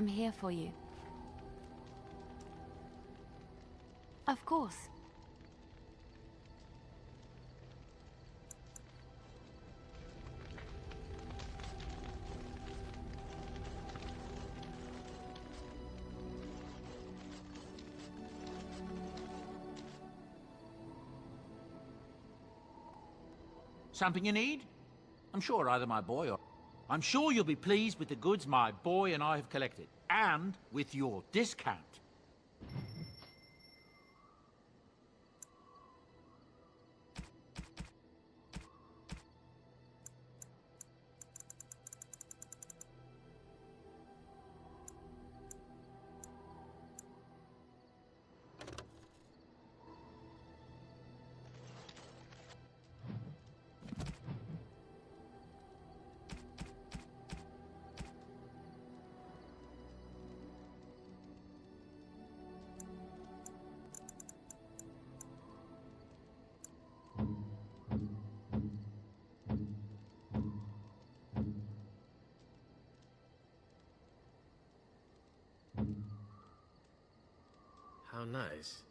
I'm here for you. Of course. Something you need? I'm sure either my boy or... I'm sure you'll be pleased with the goods my boy and I have collected. And with your discount. How nice.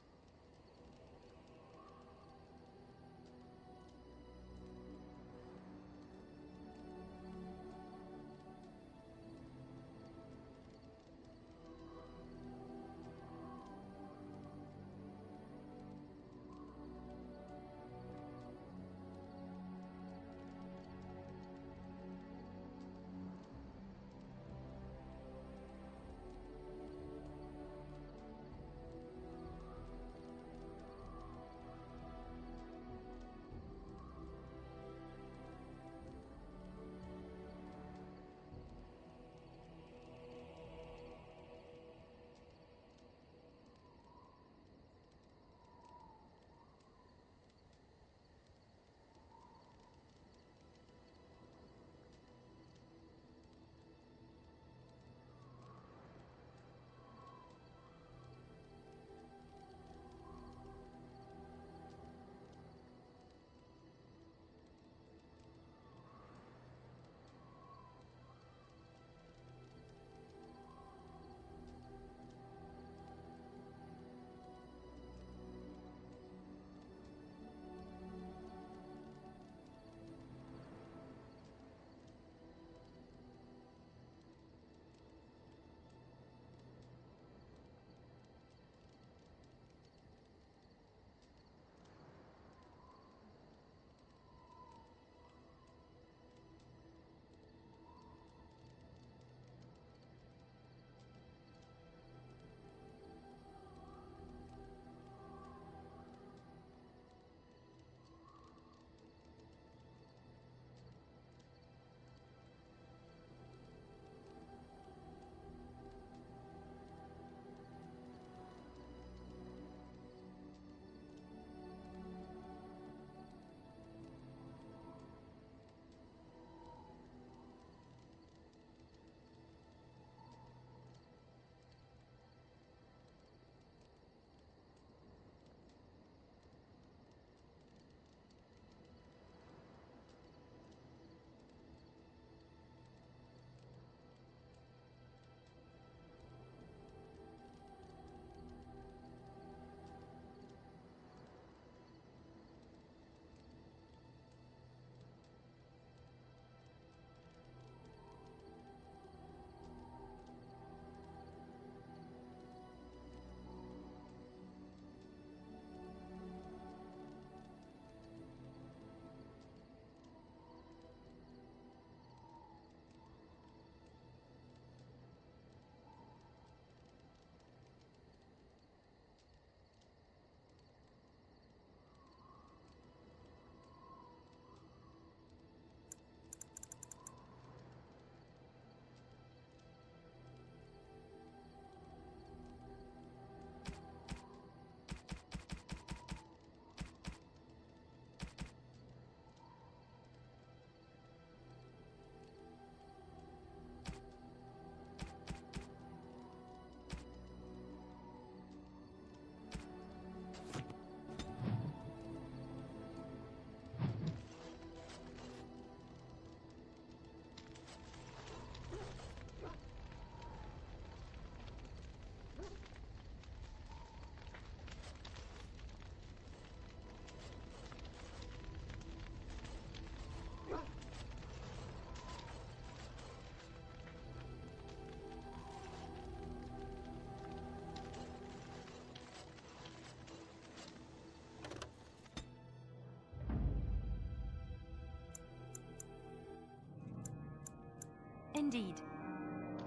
indeed.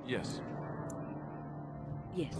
Yes. Yes.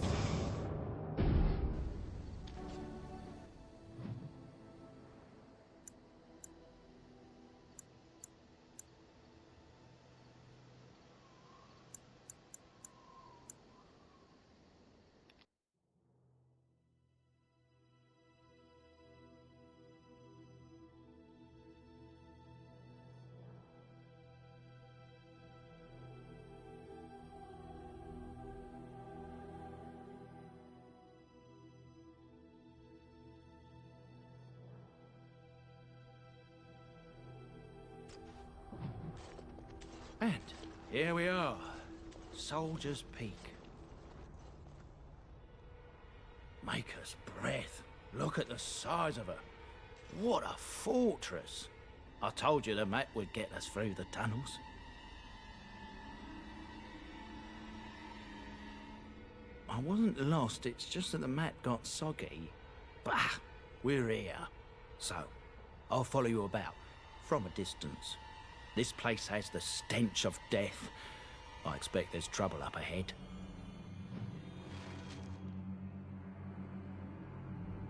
And here we are, Soldier's Peak. Maker's breath. Look at the size of her. What a fortress. I told you the map would get us through the tunnels. I wasn't lost, it's just that the map got soggy. Bah, we're here. So, I'll follow you about, from a distance. This place has the stench of death. I expect there's trouble up ahead.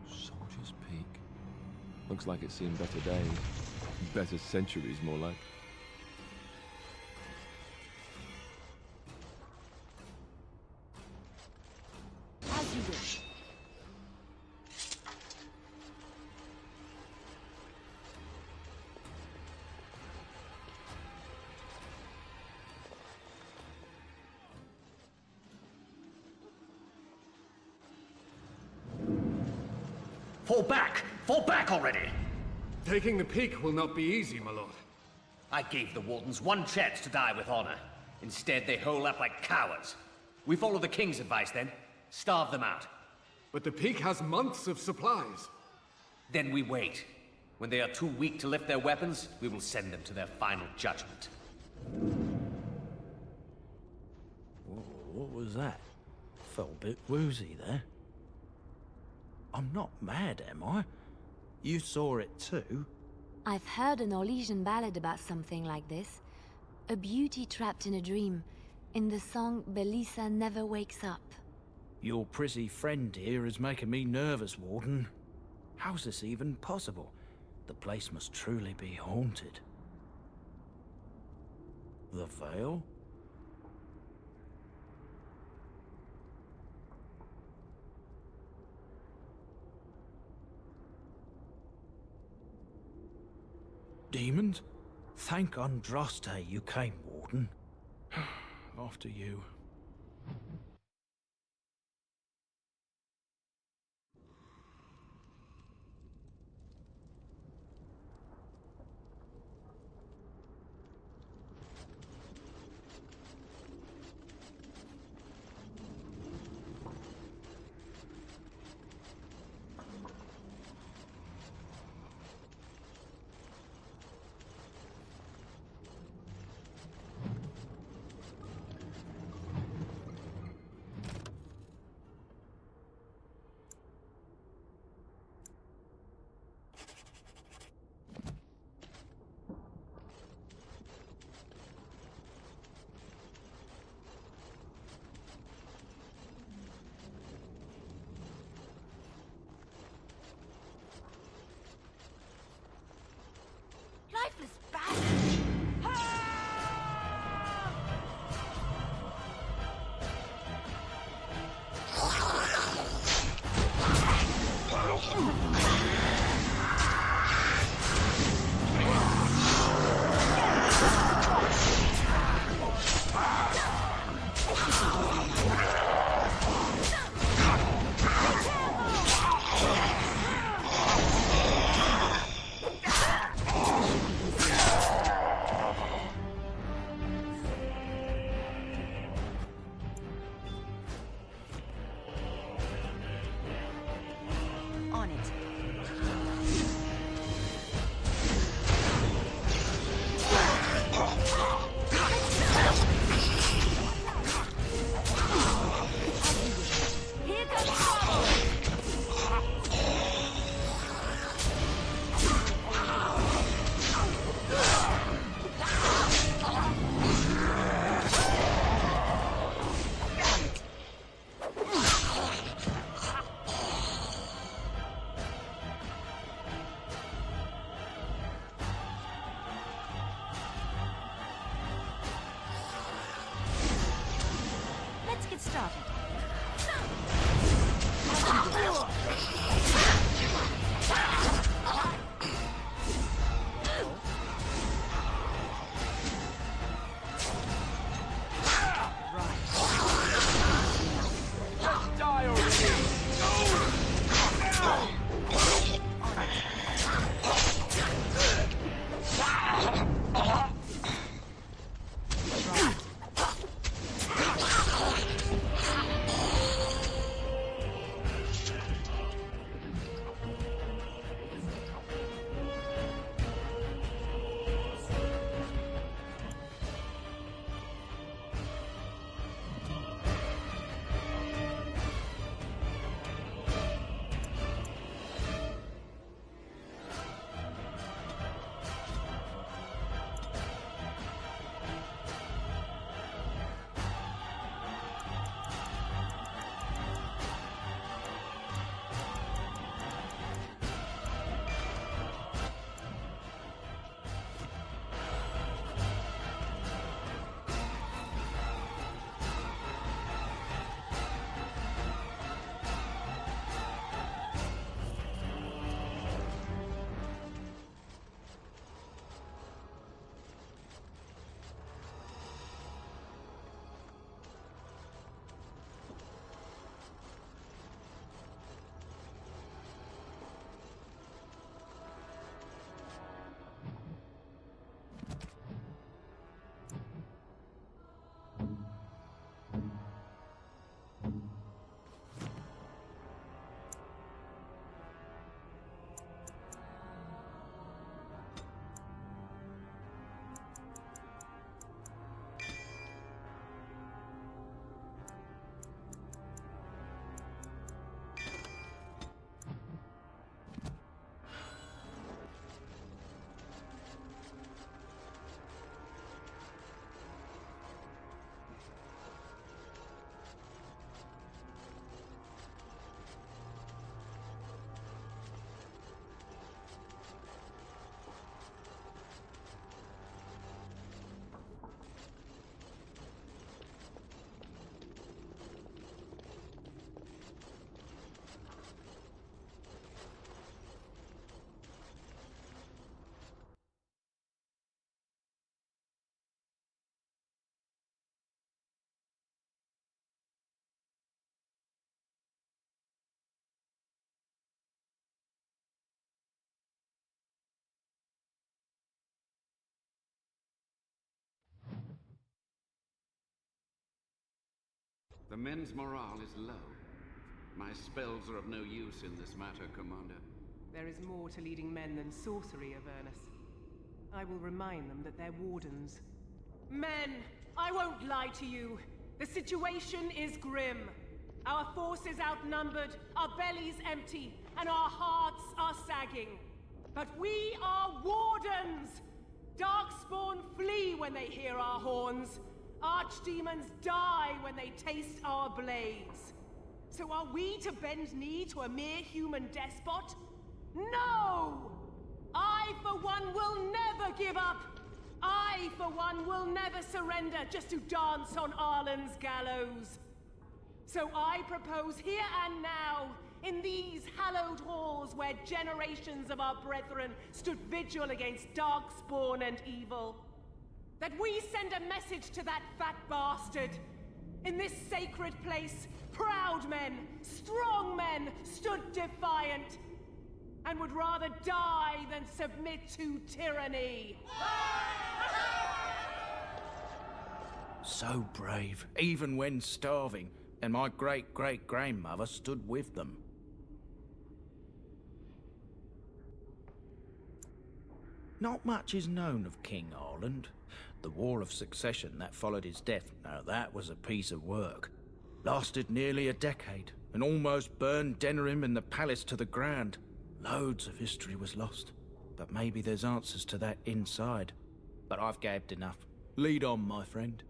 Soldier's Peak. Looks like it's seen better days. Better centuries, more like. As you wish. Fall back! Fall back already! Taking the peak will not be easy, my lord. I gave the Wardens one chance to die with honor. Instead, they hole up like cowards. We follow the King's advice then. Starve them out. But the peak has months of supplies. Then we wait. When they are too weak to lift their weapons, we will send them to their final judgment. What was that? Felt a bit woozy there. I'm not mad, am I? You saw it too? I've heard an Orlesian ballad about something like this. A beauty trapped in a dream. In the song, Belisa never wakes up. Your prissy friend here is making me nervous, Warden. How's this even possible? The place must truly be haunted. The Veil? Demons? Thank Andraste you came, Warden. After you. started. The men's morale is low. My spells are of no use in this matter, Commander. There is more to leading men than sorcery, Avernus. I will remind them that they're wardens. Men, I won't lie to you. The situation is grim. Our forces outnumbered, our bellies empty, and our hearts are sagging. But we are wardens! Darkspawn flee when they hear our horns. Archdemons die when they taste our blades. So are we to bend knee to a mere human despot? No! I, for one, will never give up! I, for one, will never surrender just to dance on Arlen's gallows. So I propose here and now, in these hallowed halls where generations of our brethren stood vigil against darkspawn and evil, that we send a message to that fat bastard. In this sacred place, proud men, strong men stood defiant, and would rather die than submit to tyranny. So brave, even when starving, and my great-great-grandmother stood with them. Not much is known of King Arland. The War of Succession that followed his death, now that was a piece of work. Lasted nearly a decade, and almost burned Denerim and the palace to the ground. Loads of history was lost, but maybe there's answers to that inside. But I've gabbed enough. Lead on, my friend.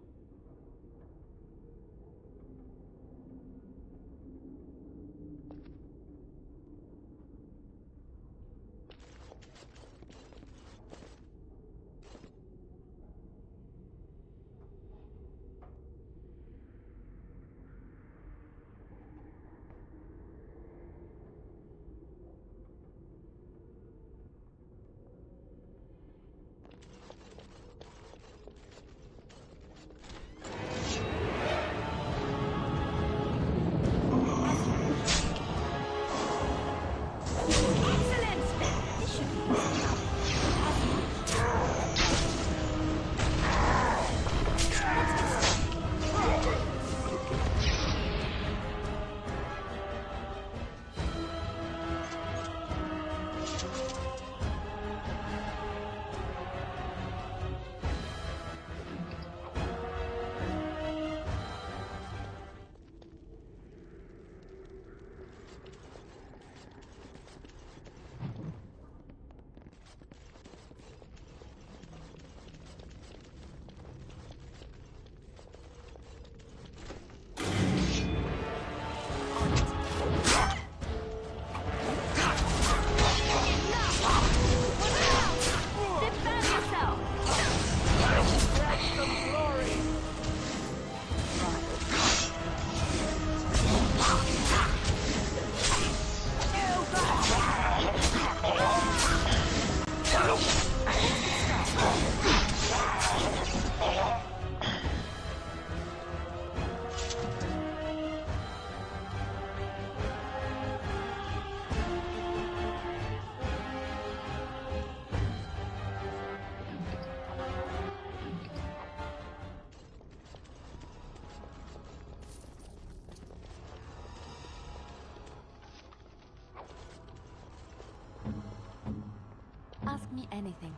ask me anything.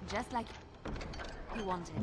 Just like you wanted.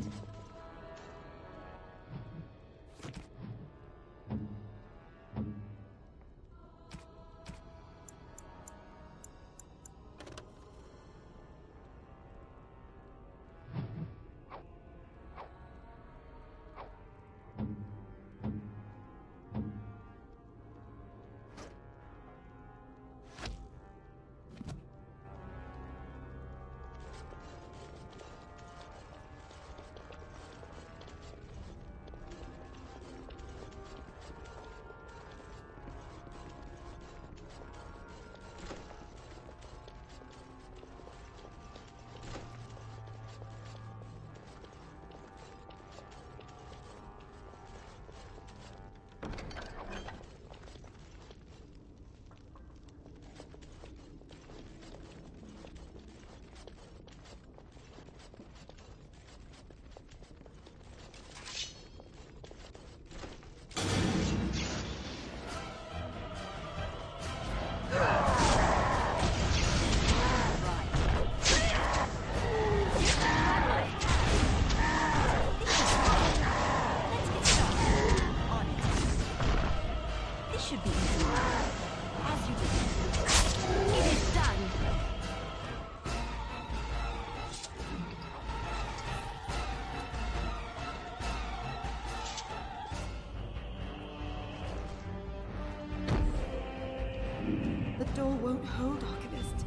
The door won't hold, Archivist.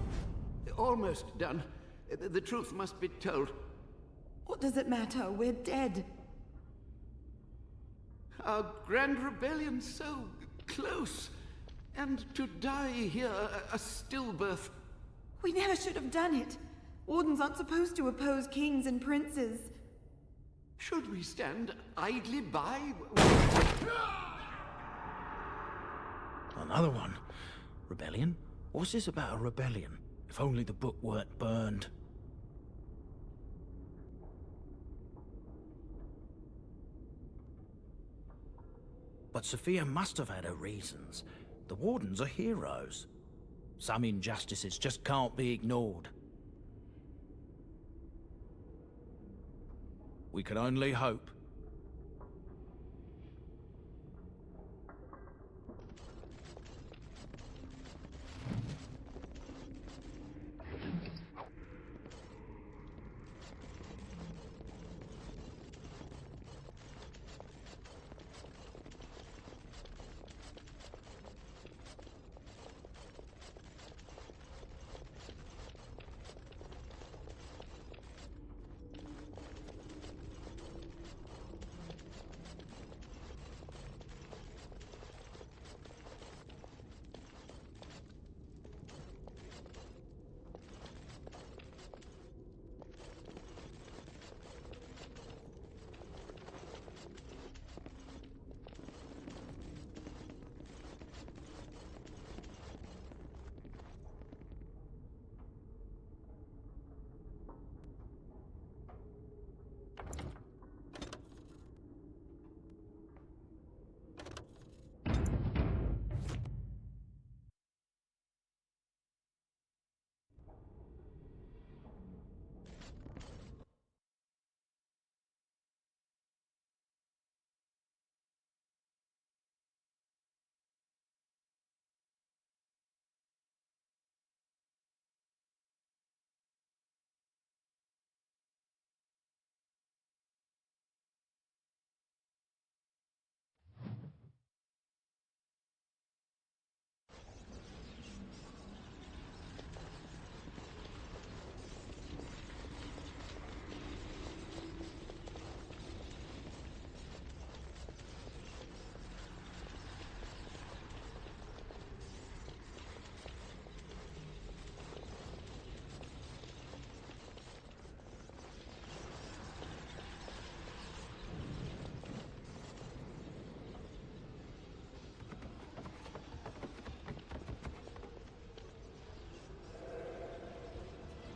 Almost done. The truth must be told. What does it matter? We're dead. Our grand rebellion so close. And to die here, a stillbirth. We never should have done it. Wardens aren't supposed to oppose kings and princes. Should we stand idly by? Another one. Rebellion? What's this about a rebellion? If only the book weren't burned. But Sophia must have had her reasons. The Wardens are heroes. Some injustices just can't be ignored. We can only hope.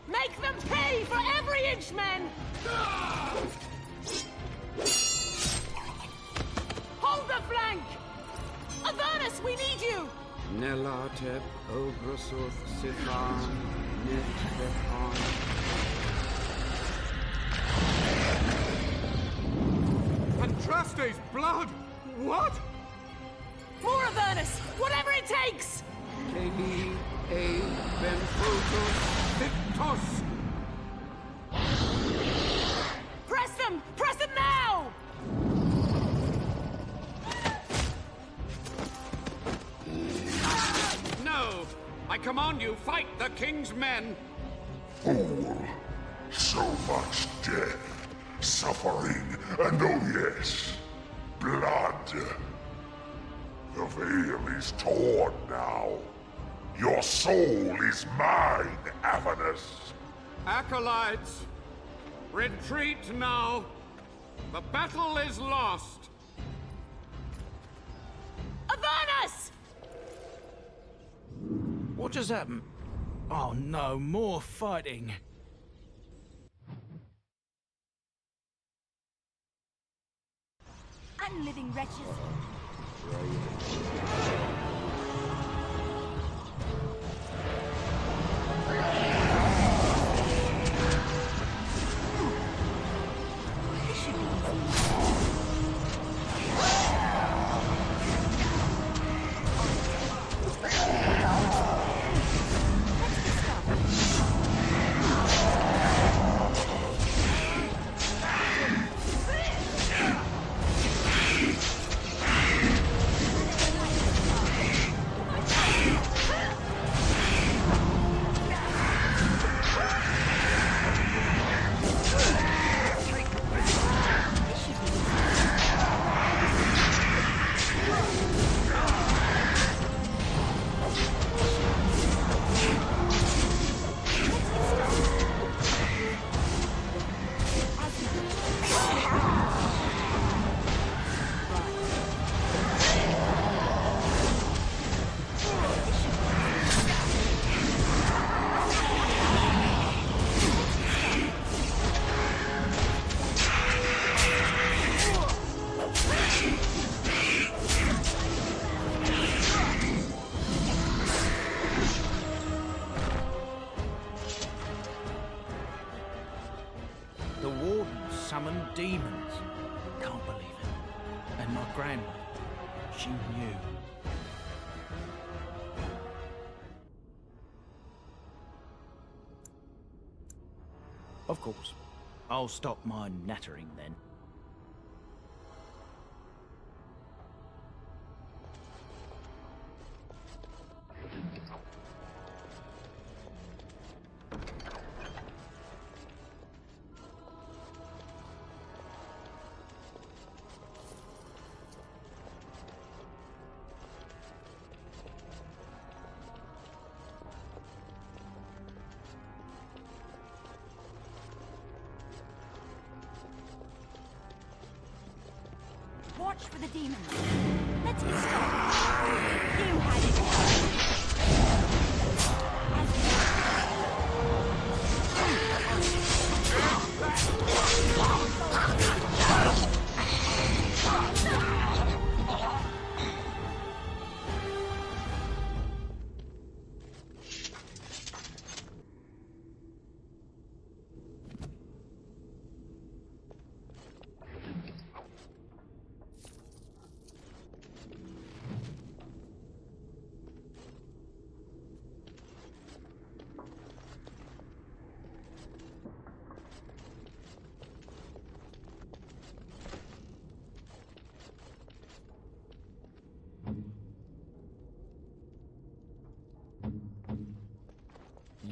Make them pay for every inch, men! Hold the flank! Avernus, we need you! Nelatep, Ograsoth, Sifan, Net, Bekon, There's blood! What? More Avernus! Whatever it takes! Celi e benfrutus victus! Press them! Press them now! No! I command you, fight the king's men! Fool! So much death, suffering, and oh yes, blood. The veil is torn now. Your soul is mine, Avernus. Acolytes, retreat now! The battle is lost! Avernus! What just happened? Oh no, more fighting. Unliving wretches. The wardens summoned demons. Can't believe it. And my grandmother, she knew. Of course. I'll stop my nattering then. Watch for the demons. Let's get started. You had it coming.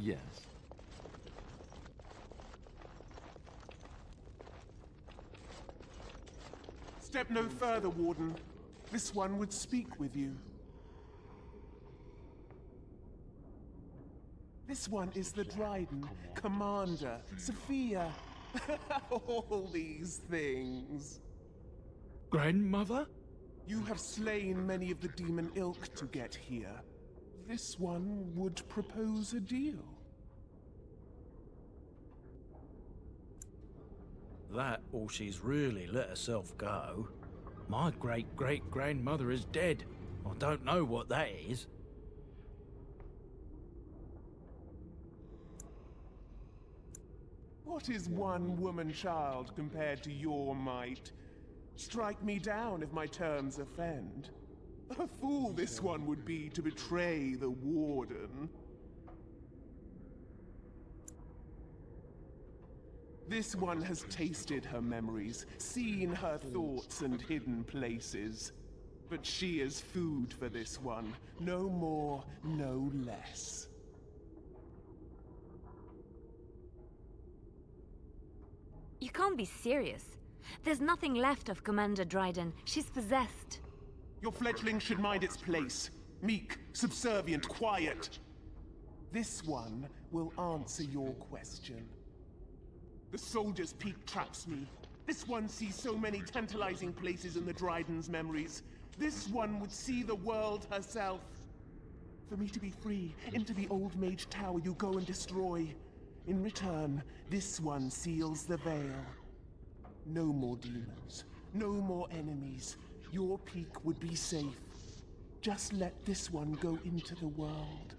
Yes. Step no further, Warden. This one would speak with you. This one is the Dryden, Commander, Sophia. All these things. Grandmother? You have slain many of the demon ilk to get here. This one would propose a deal. That, or she's really let herself go. My great-great-grandmother is dead. I don't know what that is. What is one woman child compared to your might? Strike me down if my terms offend. A fool this one would be to betray the Warden. This one has tasted her memories, seen her thoughts and hidden places. But she is food for this one. No more, no less. You can't be serious. There's nothing left of Commander Dryden. She's possessed. Your fledgling should mind its place. Meek, subservient, quiet. This one will answer your question. The Soldier's Peak traps me. This one sees so many tantalizing places in the Dryden's memories. This one would see the world herself. For me to be free, into the Old Mage Tower you go and destroy. In return, this one seals the veil. No more demons, no more enemies. Your peak would be safe. Just let this one go into the world.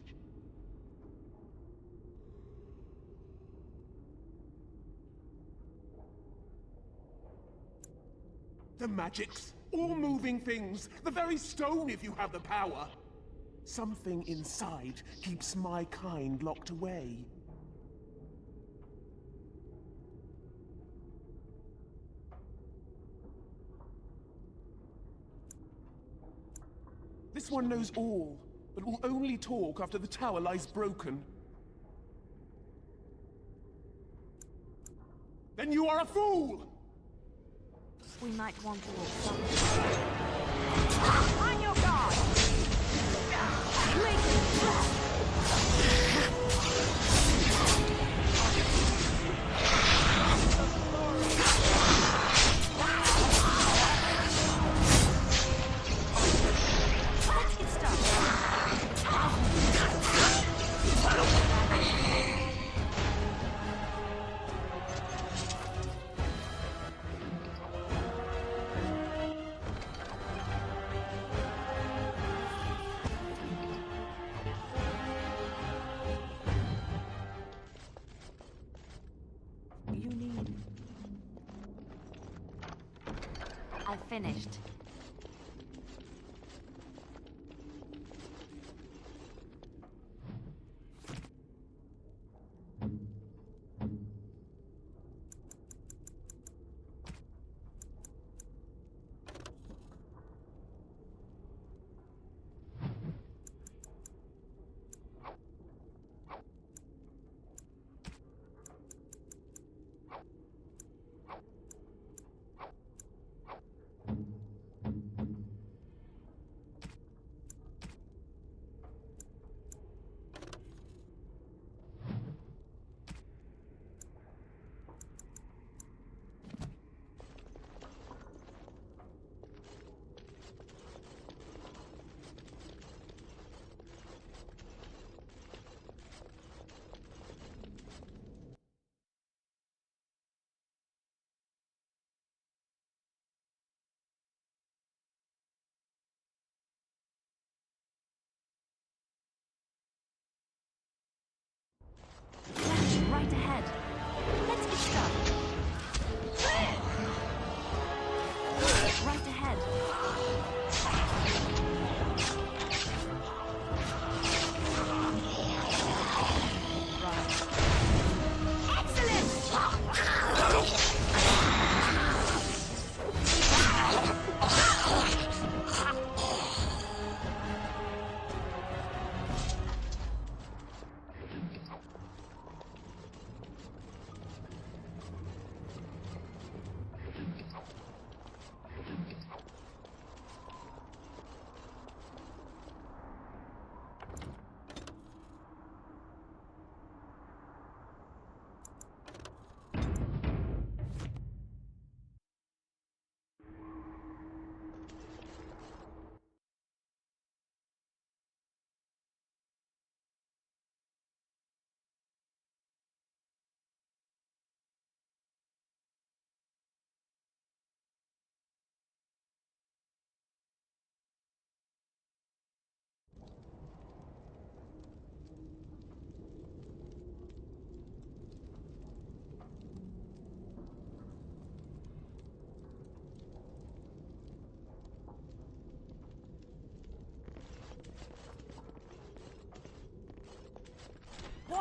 The magics, all moving things, the very stone if you have the power. Something inside keeps my kind locked away. This one knows all, but will only talk after the tower lies broken. Then you are a fool! We might want to walk somewhere. On your guard! Let's get started. I finished.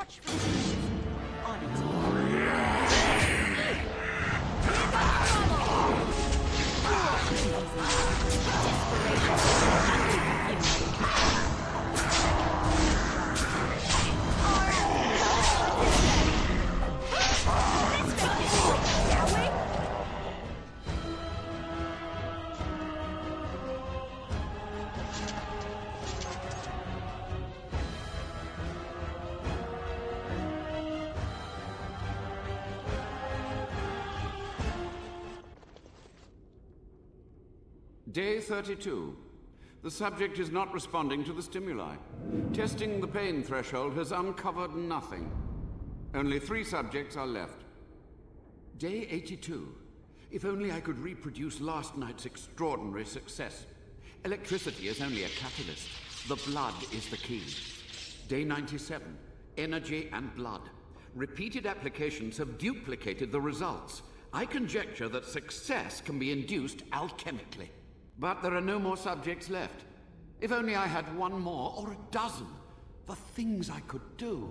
match for the on Day 32. The subject is not responding to the stimuli. Testing the pain threshold has uncovered nothing. Only 3 subjects are left. Day 82. If only I could reproduce last night's extraordinary success. Electricity is only a catalyst. The blood is the key. Day 97. Energy and blood. Repeated applications have duplicated the results. I conjecture that success can be induced alchemically. But there are no more subjects left. If only I had 1 more, or a dozen. The things I could do.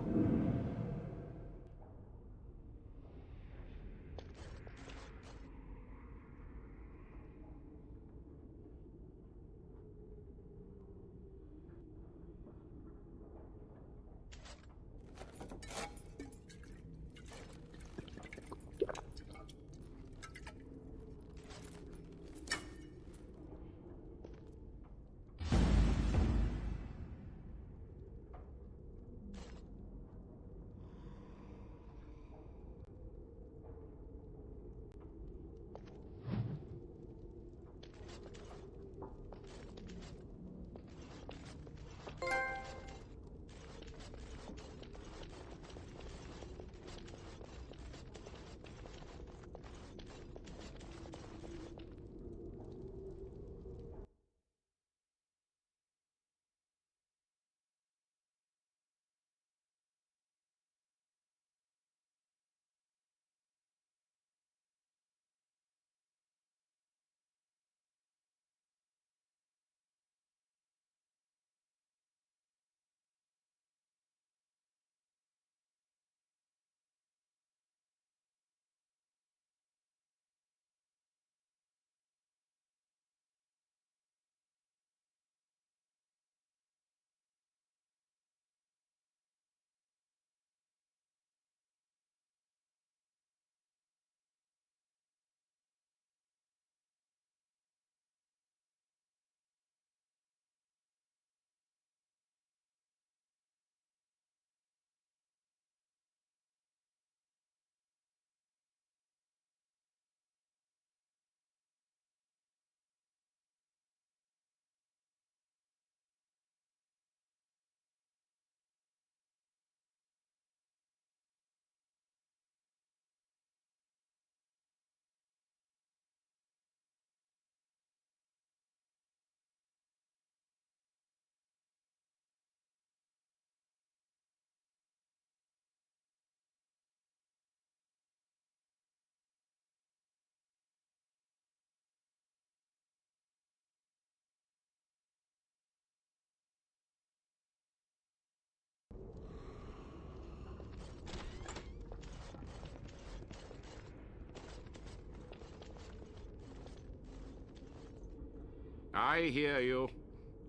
I hear you.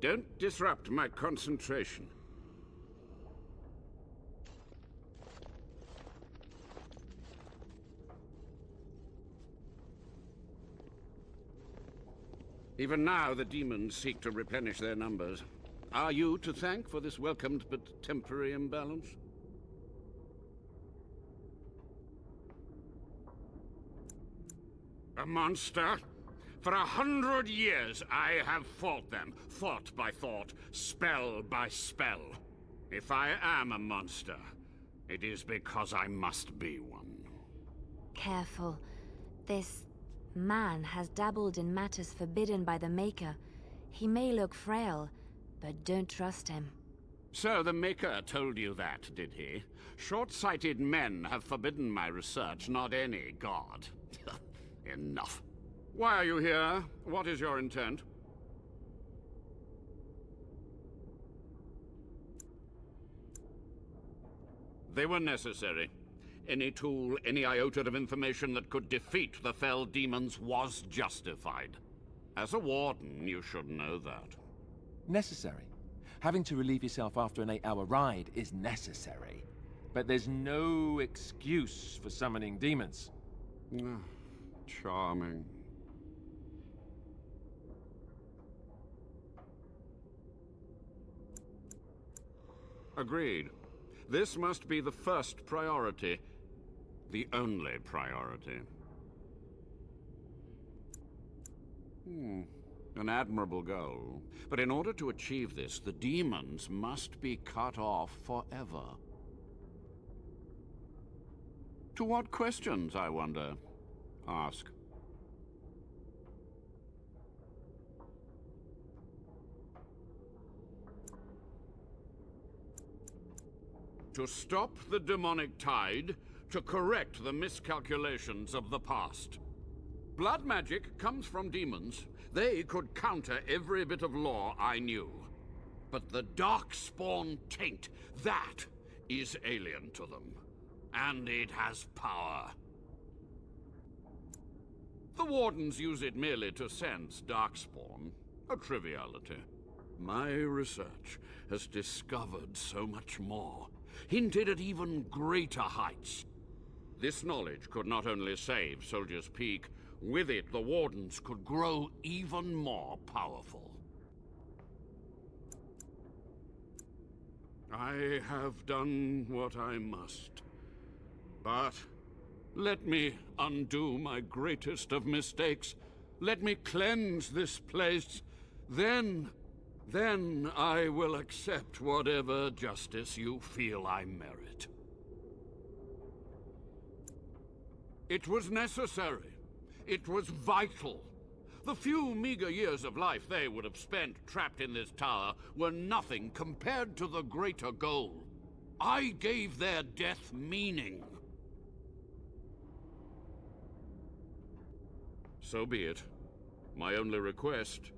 Don't disrupt my concentration. Even now, the demons seek to replenish their numbers. Are you to thank for this welcomed but temporary imbalance? A monster? For 100 years, I have fought them, thought by thought, spell by spell. If I am a monster, it is because I must be one. Careful. This man has dabbled in matters forbidden by the Maker. He may look frail, but don't trust him. So the Maker told you that, did he? Short-sighted men have forbidden my research, not any god. Enough. Why are you here? What is your intent? They were necessary. Any tool, any iota of information that could defeat the fell demons was justified. As a warden, you should know that. Necessary. Having to relieve yourself after an 8-hour ride is necessary. But there's no excuse for summoning demons. Charming. Agreed. This must be the first priority. The only priority. An admirable goal. But in order to achieve this, the demons must be cut off forever. To what questions, I wonder? Ask. To stop the demonic tide, to correct the miscalculations of the past. Blood magic comes from demons. They could counter every bit of law I knew. But the Darkspawn taint, that is alien to them. And it has power. The Wardens use it merely to sense Darkspawn. A triviality. My research has discovered so much more. Hinted at even greater heights. This knowledge could not only save Soldier's Peak, with it the Wardens could grow even more powerful. I have done what I must. But let me undo my greatest of mistakes. Let me cleanse this place. Then I will accept whatever justice you feel I merit. It was necessary. It was vital. The few meager years of life they would have spent trapped in this tower were nothing compared to the greater goal. I gave their death meaning. So be it. My only request: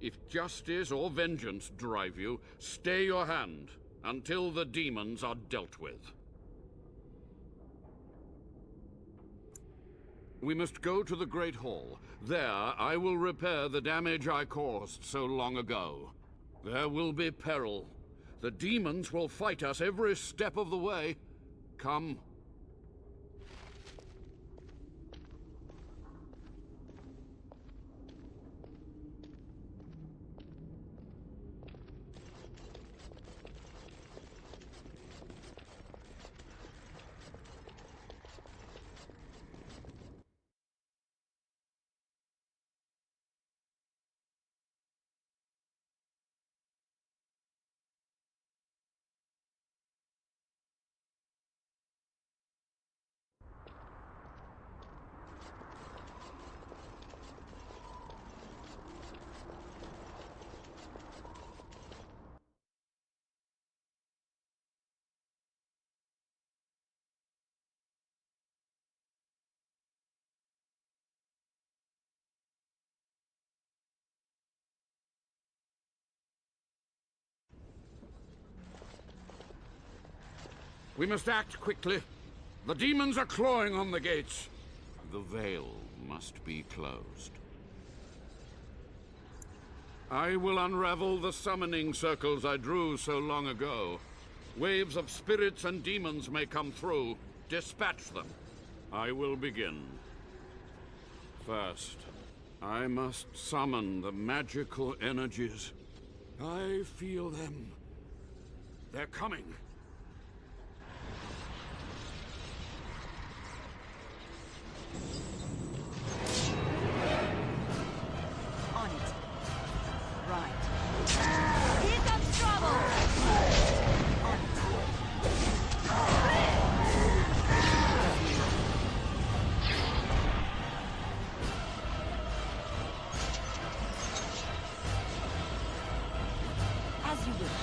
if justice or vengeance drive you, stay your hand until the demons are dealt with. We must go to the Great Hall. There, I will repair the damage I caused so long ago. There will be peril. The demons will fight us every step of the way. Come. We must act quickly. The demons are clawing on the gates. The veil must be closed. I will unravel the summoning circles I drew so long ago. Waves of spirits and demons may come through. Dispatch them. I will begin. First, I must summon the magical energies. I feel them. They're coming. On it. Right. Here comes trouble! On it. As you wish.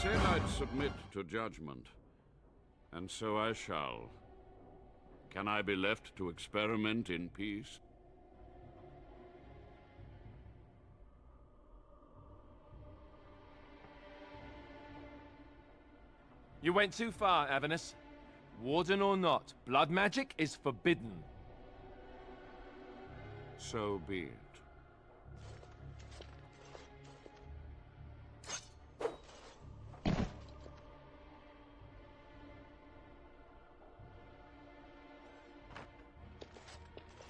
said I'd submit to judgment, and so I shall. Can I be left to experiment in peace? You went too far, Avernus. Warden or not, blood magic is forbidden. So be it.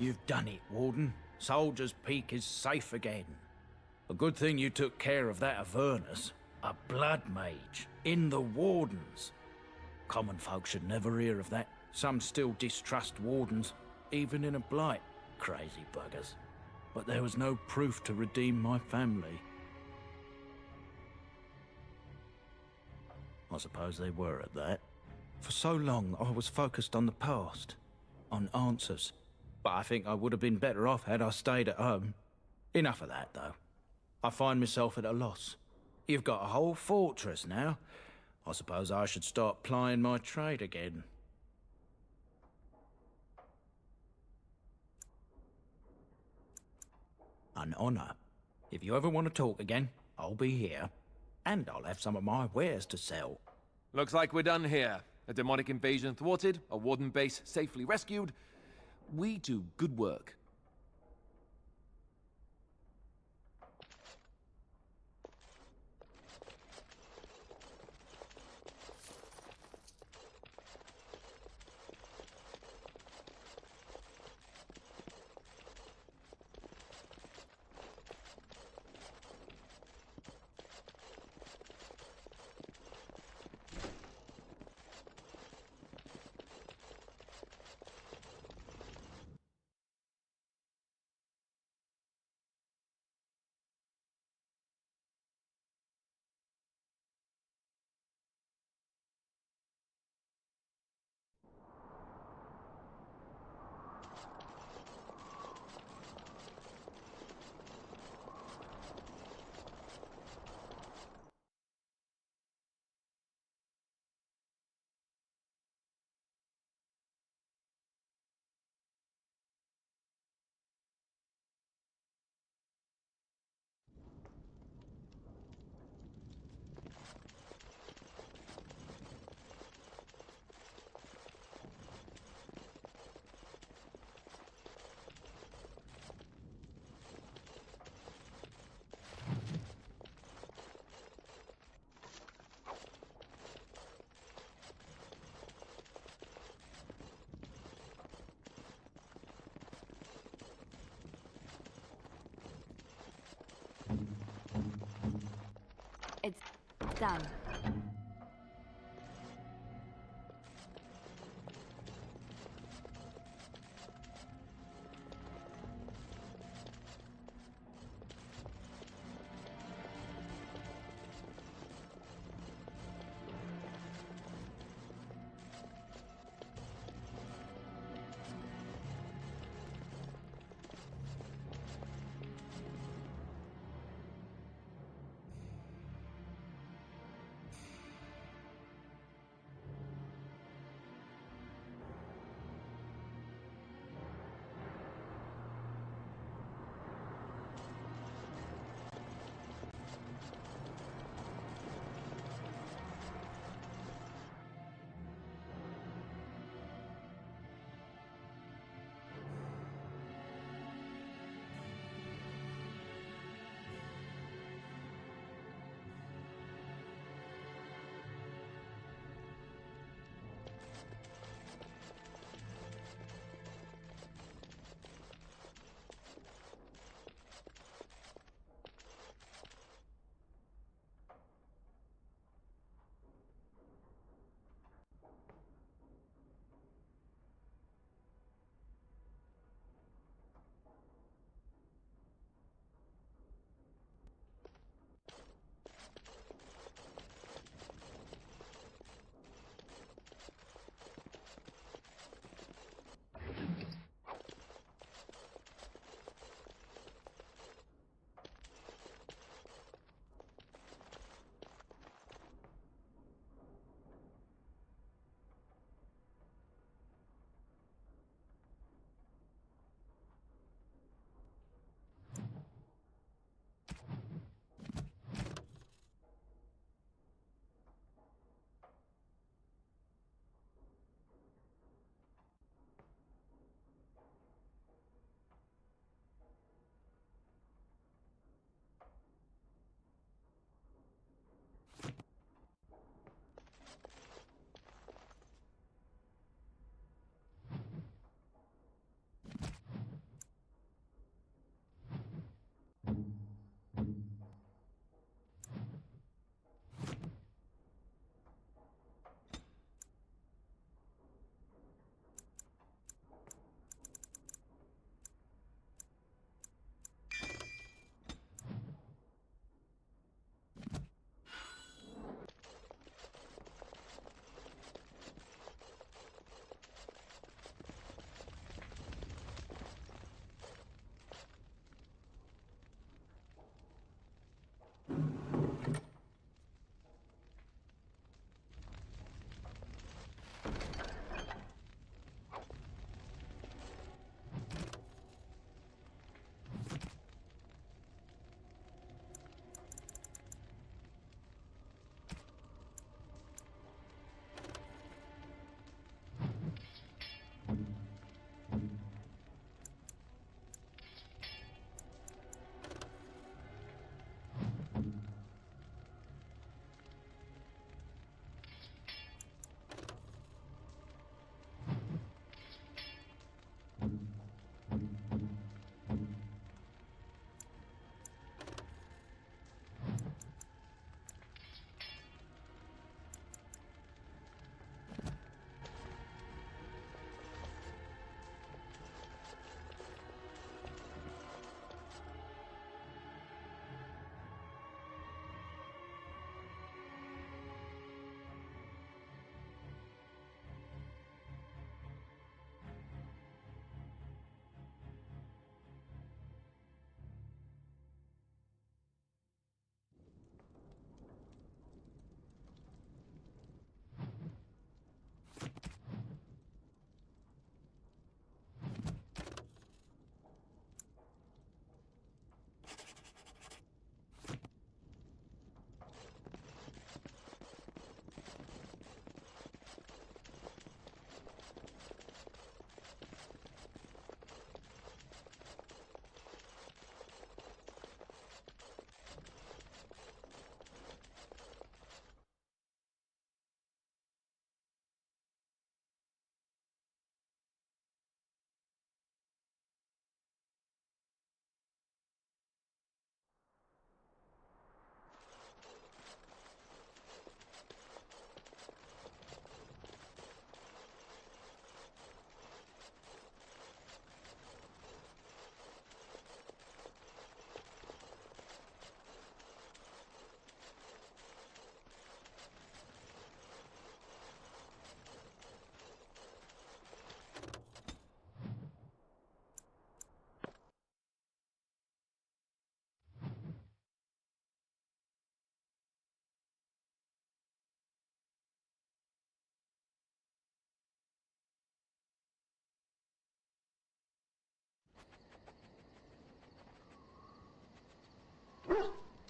You've done it, Warden. Soldier's Peak is safe again. A good thing you took care of that Avernus. A blood mage. In the Wardens. Common folk should never hear of that. Some still distrust Wardens, even in a blight. Crazy buggers. But there was no proof to redeem my family. I suppose they were at that. For so long, I was focused on the past. On answers. But I think I would have been better off had I stayed at home. Enough of that, though. I find myself at a loss. You've got a whole fortress now. I suppose I should start plying my trade again. An honor. If you ever want to talk again, I'll be here. And I'll have some of my wares to sell. Looks like we're done here. A demonic invasion thwarted, a warden base safely rescued. We do good work. It's done.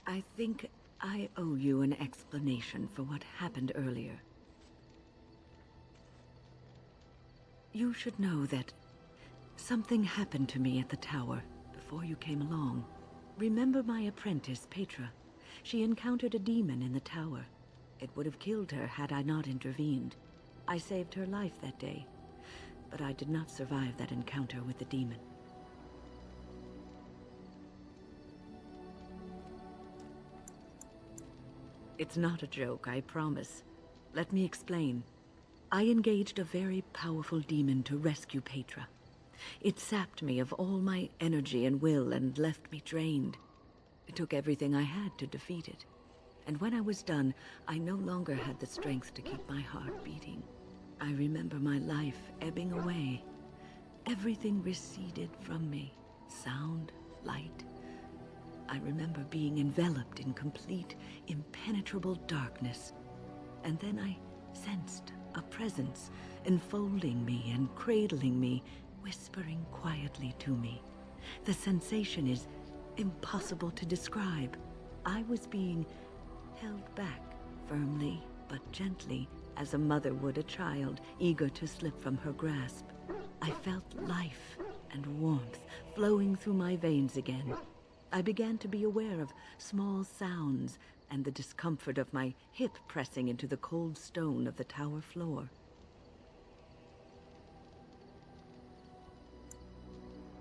I think I owe you an explanation for what happened earlier. You should know that something happened to me at the tower before you came along. Remember my apprentice, Petra? She encountered a demon in the tower. It would have killed her had I not intervened. I saved her life that day, but I did not survive that encounter with the demon. It's not a joke, I promise. Let me explain. I engaged a very powerful demon to rescue Petra. It sapped me of all my energy and will and left me drained. It took everything I had to defeat it. And when I was done, I no longer had the strength to keep my heart beating. I remember my life ebbing away. Everything receded from me. Sound, light. I remember being enveloped in complete, impenetrable darkness. And then I sensed a presence enfolding me and cradling me, whispering quietly to me. The sensation is impossible to describe. I was being held back firmly but gently, as a mother would a child eager to slip from her grasp. I felt life and warmth flowing through my veins again. I began to be aware of small sounds and the discomfort of my hip pressing into the cold stone of the tower floor.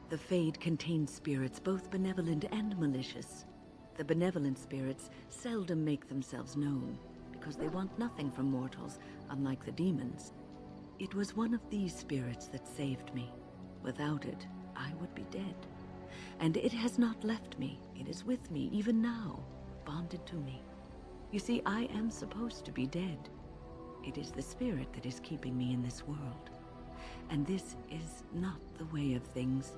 The Fade contains spirits both benevolent and malicious. The benevolent spirits seldom make themselves known, because they want nothing from mortals, unlike the demons. It was one of these spirits that saved me. Without it, I would be dead. And it has not left me. It is with me, even now, bonded to me. You see, I am supposed to be dead. It is the spirit that is keeping me in this world. And this is not the way of things.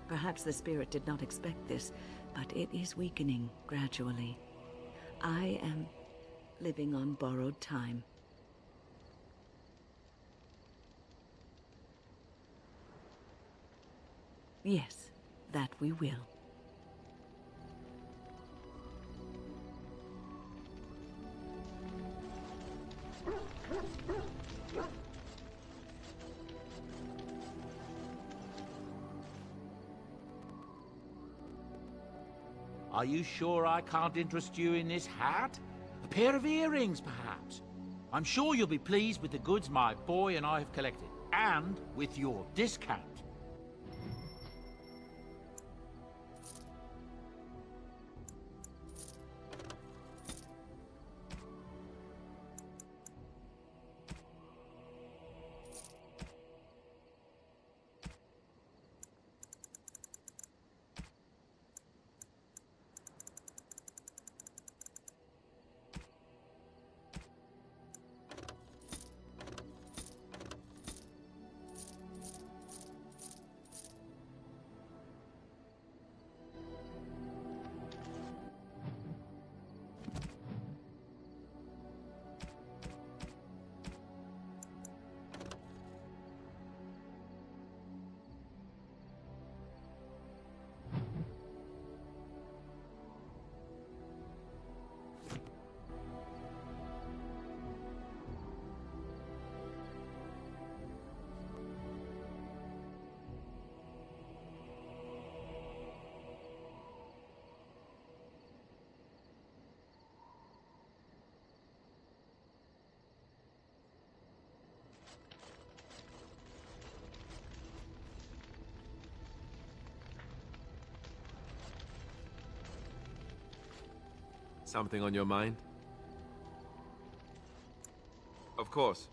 Perhaps the spirit did not expect this, but it is weakening gradually. I am living on borrowed time. Yes, that we will. Are you sure I can't interest you in this hat? A pair of earrings, perhaps? I'm sure you'll be pleased with the goods my boy and I have collected, and with your discount. Something on your mind? Of course.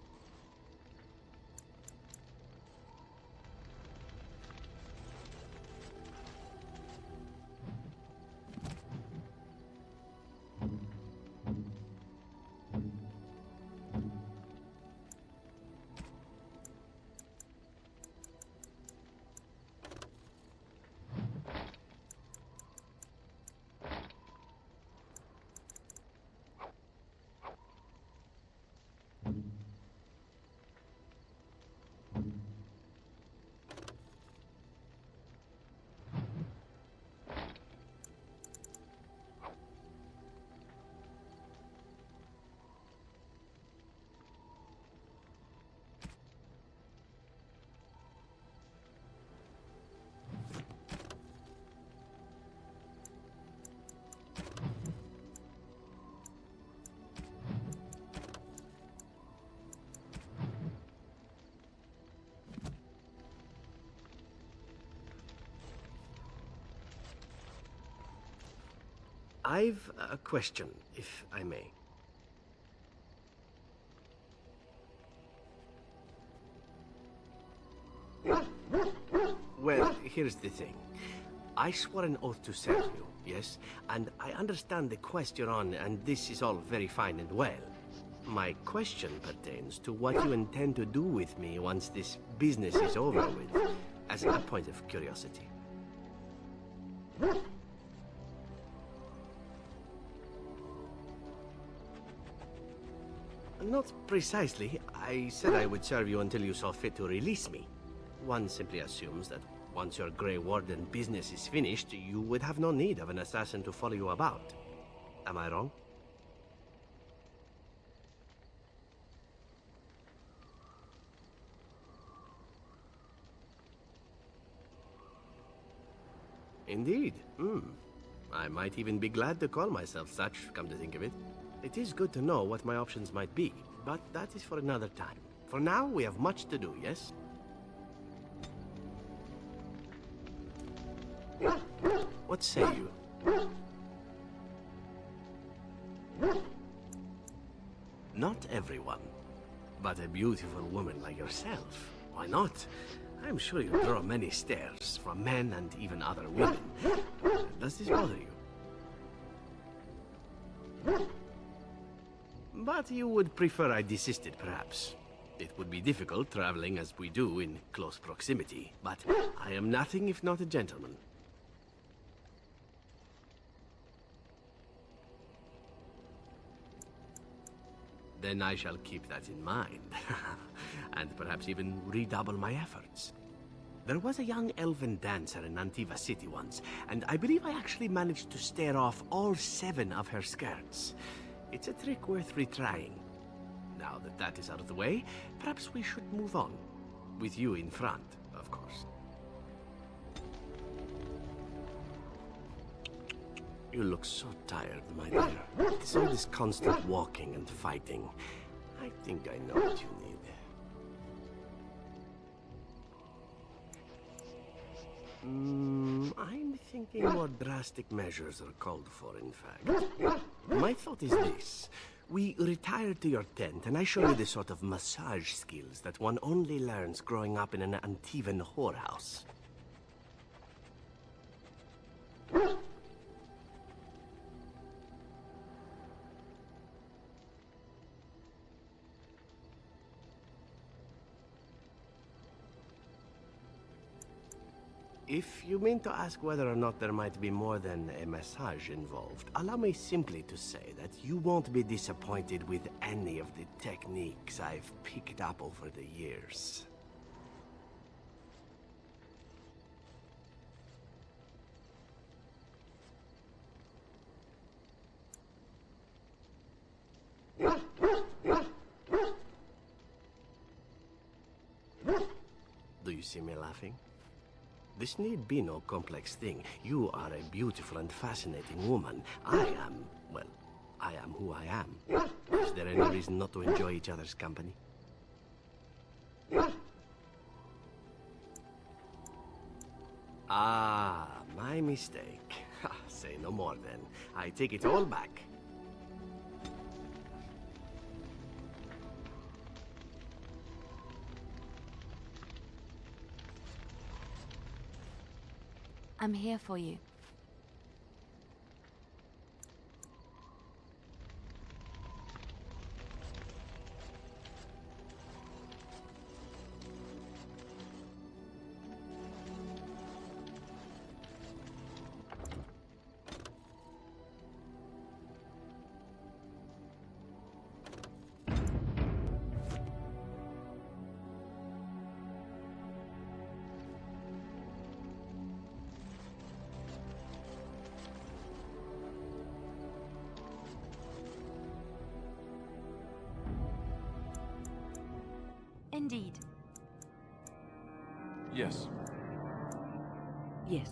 I've a question, if I may. Well, here's the thing. I swore an oath to serve you, yes? And I understand the quest you're on, and this is all very fine and well. My question pertains to what you intend to do with me once this business is over with, as a point of curiosity. Not precisely. I said I would serve you until you saw fit to release me. One simply assumes that once your Grey Warden business is finished, you would have no need of an assassin to follow you about. Am I wrong? Indeed. I might even be glad to call myself such, come to think of it. It is good to know what my options might be, but that is for another time. For now, we have much to do, yes? What say you? Not everyone, but a beautiful woman like yourself. Why not? I'm sure you draw many stares from men and even other women. Does this bother you? But you would prefer I desisted, perhaps. It would be difficult traveling as we do in close proximity, but I am nothing if not a gentleman. Then I shall keep that in mind, and perhaps even redouble my efforts. There was a young elven dancer in Antiva City once, and I believe I actually managed to stare off all 7 of her skirts. It's a trick worth retrying. Now that that is out of the way, perhaps we should move on. With you in front, of course. You look so tired, my dear. It's all this constant walking and fighting. I think I know what you need. I'm thinking more drastic measures are called for, in fact. My thought is this. We retire to your tent, and I show you the sort of massage skills that one only learns growing up in an Antivan whorehouse. If you mean to ask whether or not there might be more than a massage involved, allow me simply to say that you won't be disappointed with any of the techniques I've picked up over the years. Do you see me laughing? This need be no complex thing. You are a beautiful and fascinating woman. I am who I am. Is there any reason not to enjoy each other's company? Ah, my mistake. Say no more then. I take it all back. I'm here for you. Indeed. Yes. Yes.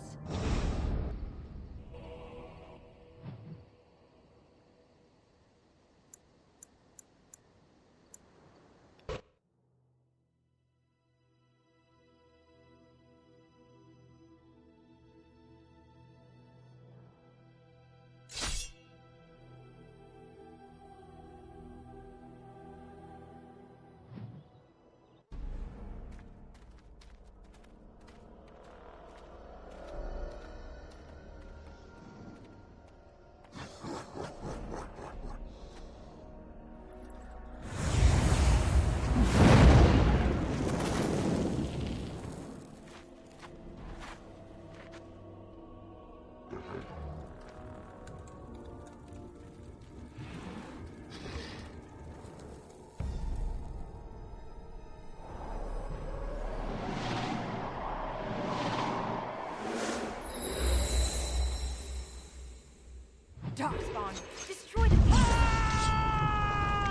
Darkspawn! Destroy the beast!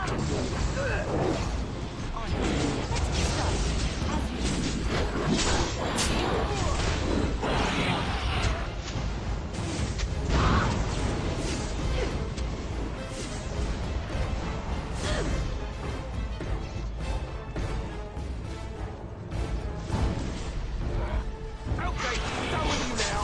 Let's get Okay, done with you now.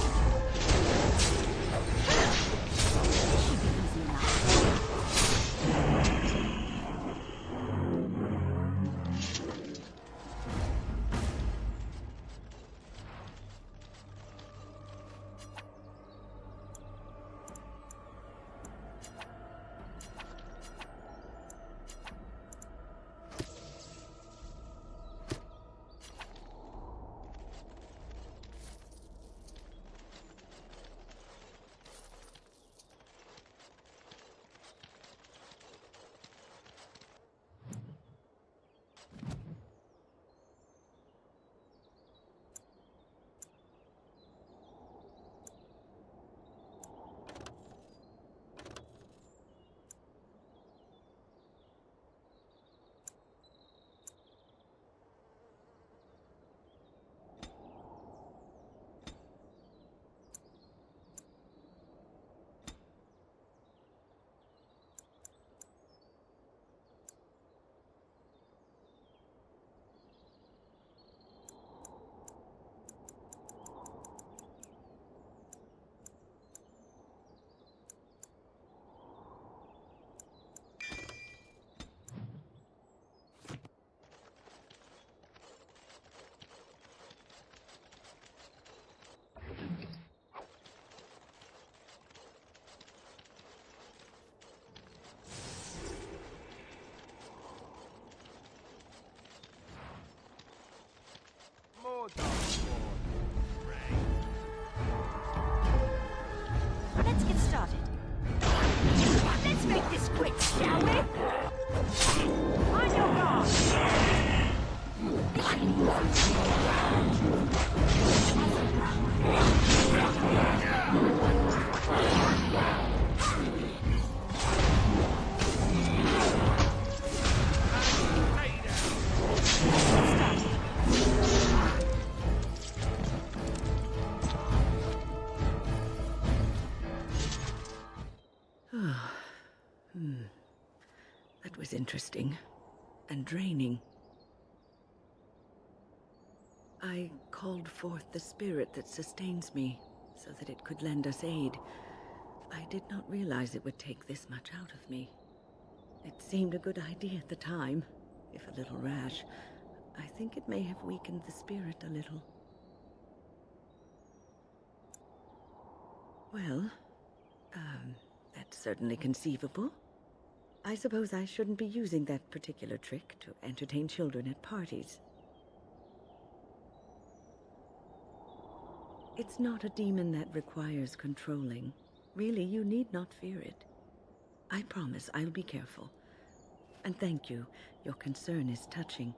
Let's get started. Let's make this quick, shall we? On your guard! That was interesting and draining. I called forth the spirit that sustains me so that it could lend us aid. I did not realize it would take this much out of me. It seemed a good idea at the time, if a little rash. I think it may have weakened the spirit a little. Well, that's certainly conceivable. I suppose I shouldn't be using that particular trick to entertain children at parties. It's not a demon that requires controlling. Really, you need not fear it. I promise I'll be careful. And thank you. Your concern is touching.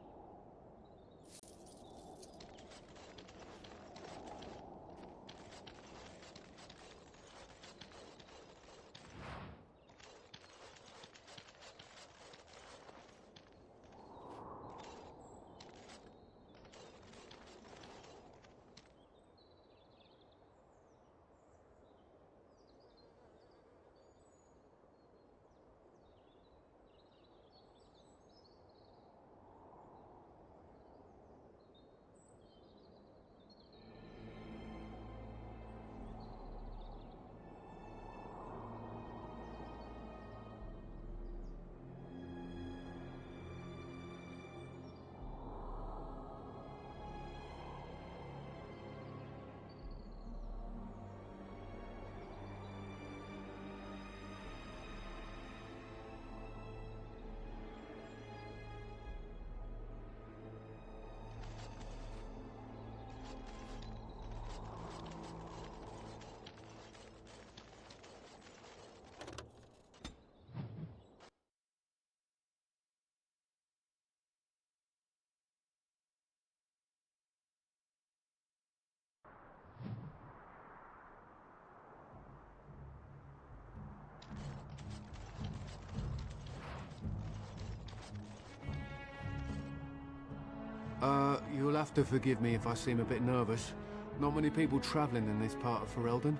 You'll have to forgive me if I seem a bit nervous. Not many people travelling in this part of Ferelden.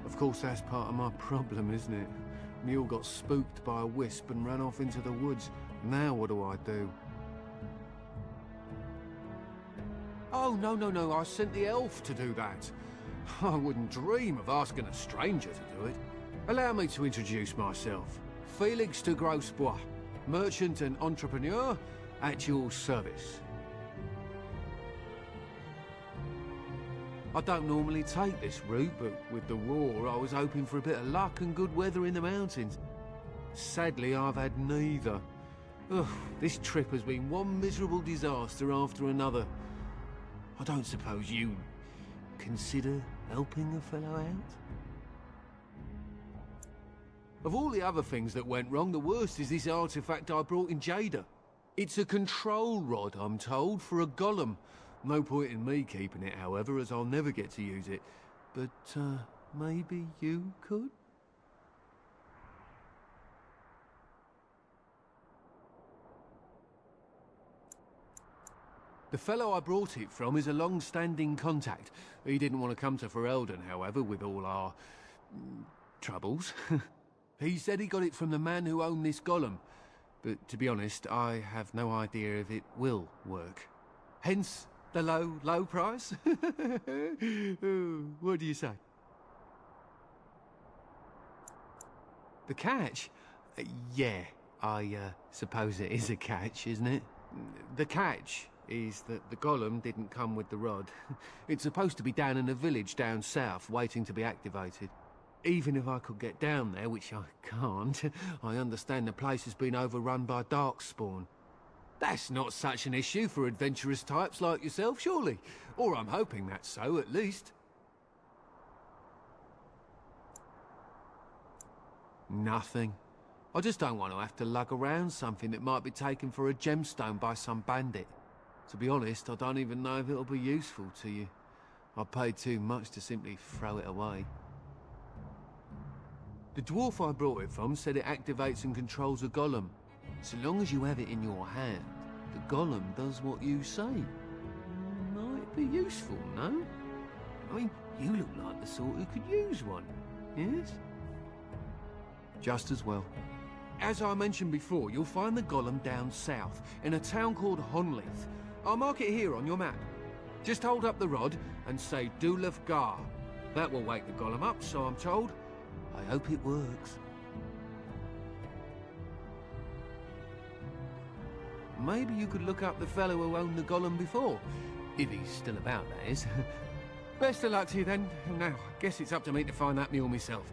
Of course, that's part of my problem, isn't it? Mule got spooked by a wisp and ran off into the woods. Now what do I do? Oh, no, I sent the elf to do that. I wouldn't dream of asking a stranger to do it. Allow me to introduce myself. Felix de Grosbois, merchant and entrepreneur at your service. I don't normally take this route, but with the war, I was hoping for a bit of luck and good weather in the mountains. Sadly, I've had neither. Ugh, this trip has been one miserable disaster after another. I don't suppose you consider helping a fellow out? Of all the other things that went wrong, the worst is this artifact I brought in Jada. It's a control rod, I'm told, for a golem. No point in me keeping it, however, as I'll never get to use it. But, maybe you could? The fellow I brought it from is a long-standing contact. He didn't want to come to Ferelden, however, with all our... troubles. He said he got it from the man who owned this golem. But to be honest, I have no idea if it will work. Hence the low price? What do you say? The catch? Yeah, I suppose it is a catch, isn't it? The catch is that the golem didn't come with the rod. It's supposed to be down in a village down south, waiting to be activated. Even if I could get down there, which I can't, I understand the place has been overrun by darkspawn. That's not such an issue for adventurous types like yourself, surely? Or I'm hoping that's so, at least. Nothing. I just don't want to have to lug around something that might be taken for a gemstone by some bandit. To be honest, I don't even know if it'll be useful to you. I paid too much to simply throw it away. The dwarf I brought it from said it activates and controls a golem. So long as you have it in your hand, the golem does what you say. Might be useful, no? I mean, you look like the sort who could use one, yes? Just as well. As I mentioned before, you'll find the golem down south, in a town called Honleith. I'll mark it here on your map. Just hold up the rod and say Dulav Gar. That will wake the golem up, so I'm told. I hope it works. Maybe you could look up the fellow who owned the golem before. If he's still about, that is. Best of luck to you then. Now, I guess it's up to me to find that mule myself.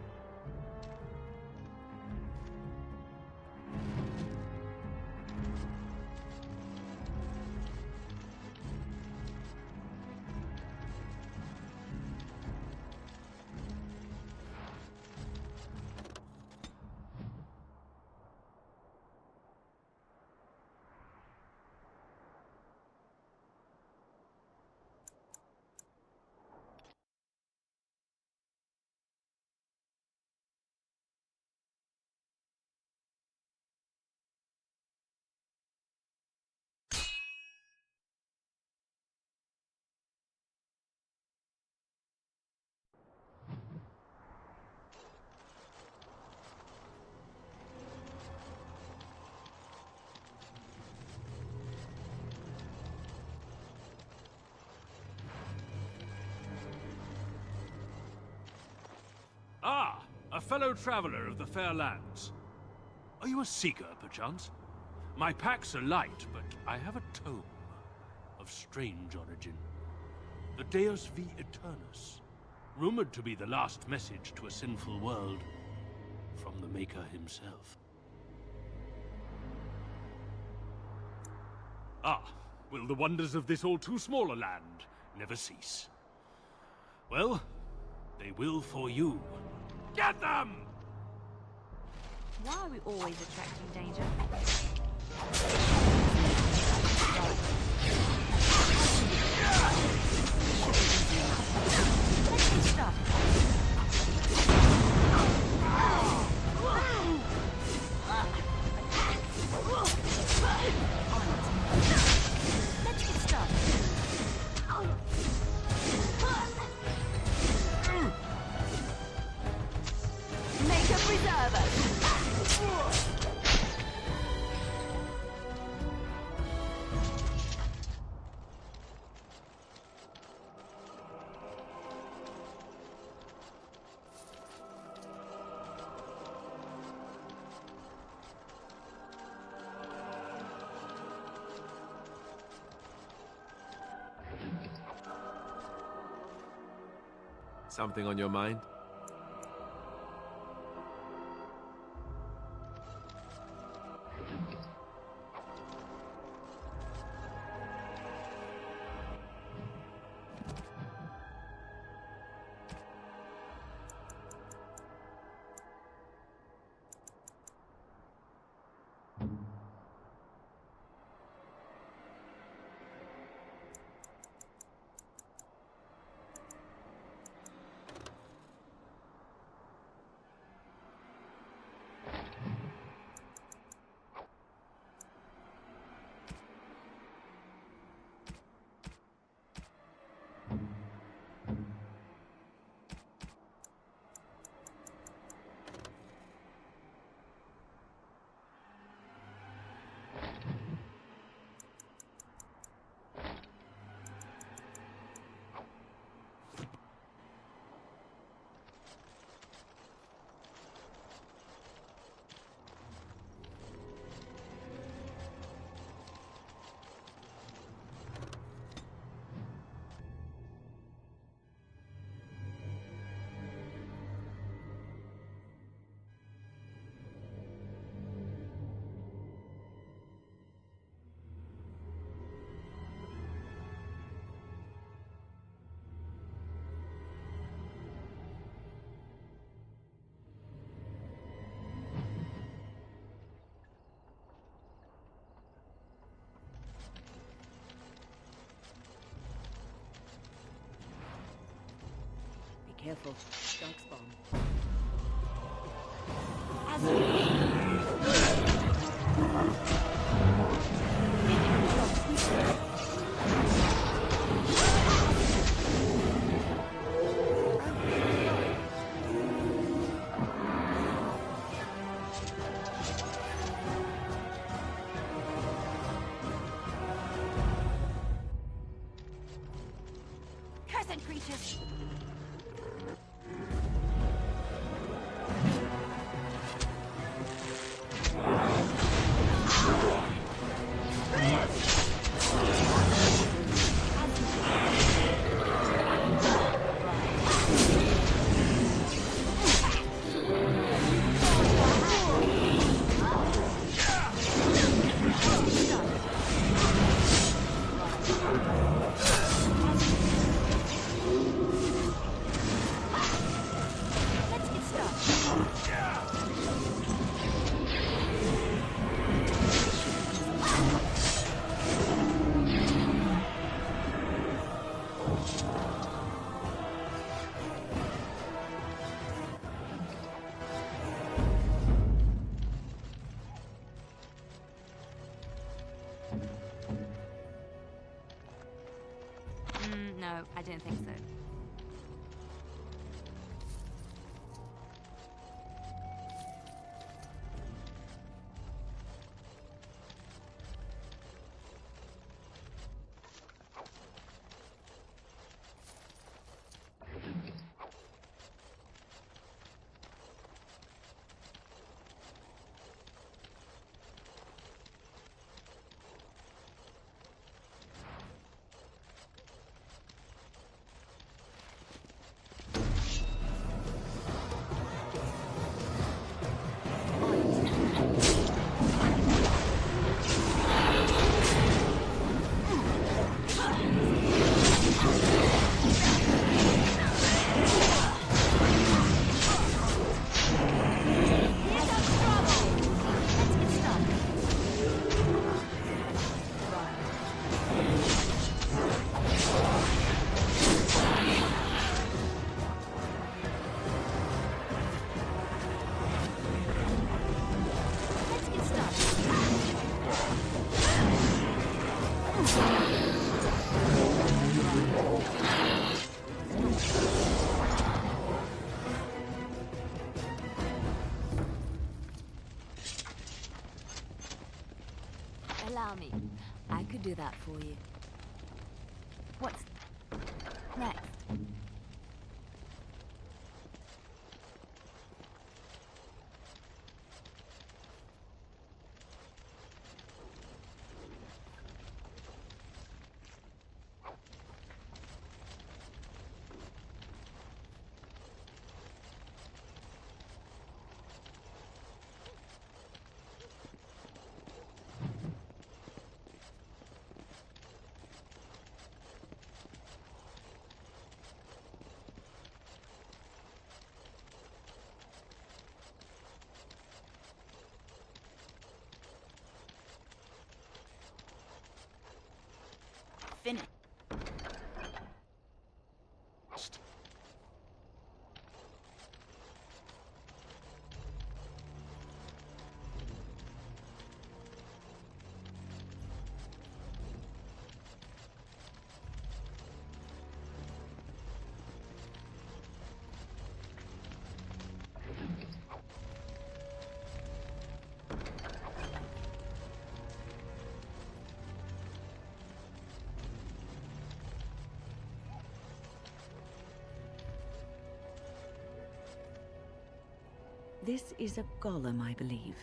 Ah, a fellow traveler of the fair lands. Are you a seeker, perchance? My packs are light, but I have a tome of strange origin. The Deus V Eternus, rumored to be the last message to a sinful world from the Maker himself. Ah, will the wonders of this all-too-small a land never cease? Well, they will for you. Get them! Why are we always attracting danger? Let's get started. Let's get started. Something on your mind? Be careful. Dark spawn. Cursed creatures! No, I don't think so. Allow me. I could do that for you. What's next? fast. This is a golem, I believe.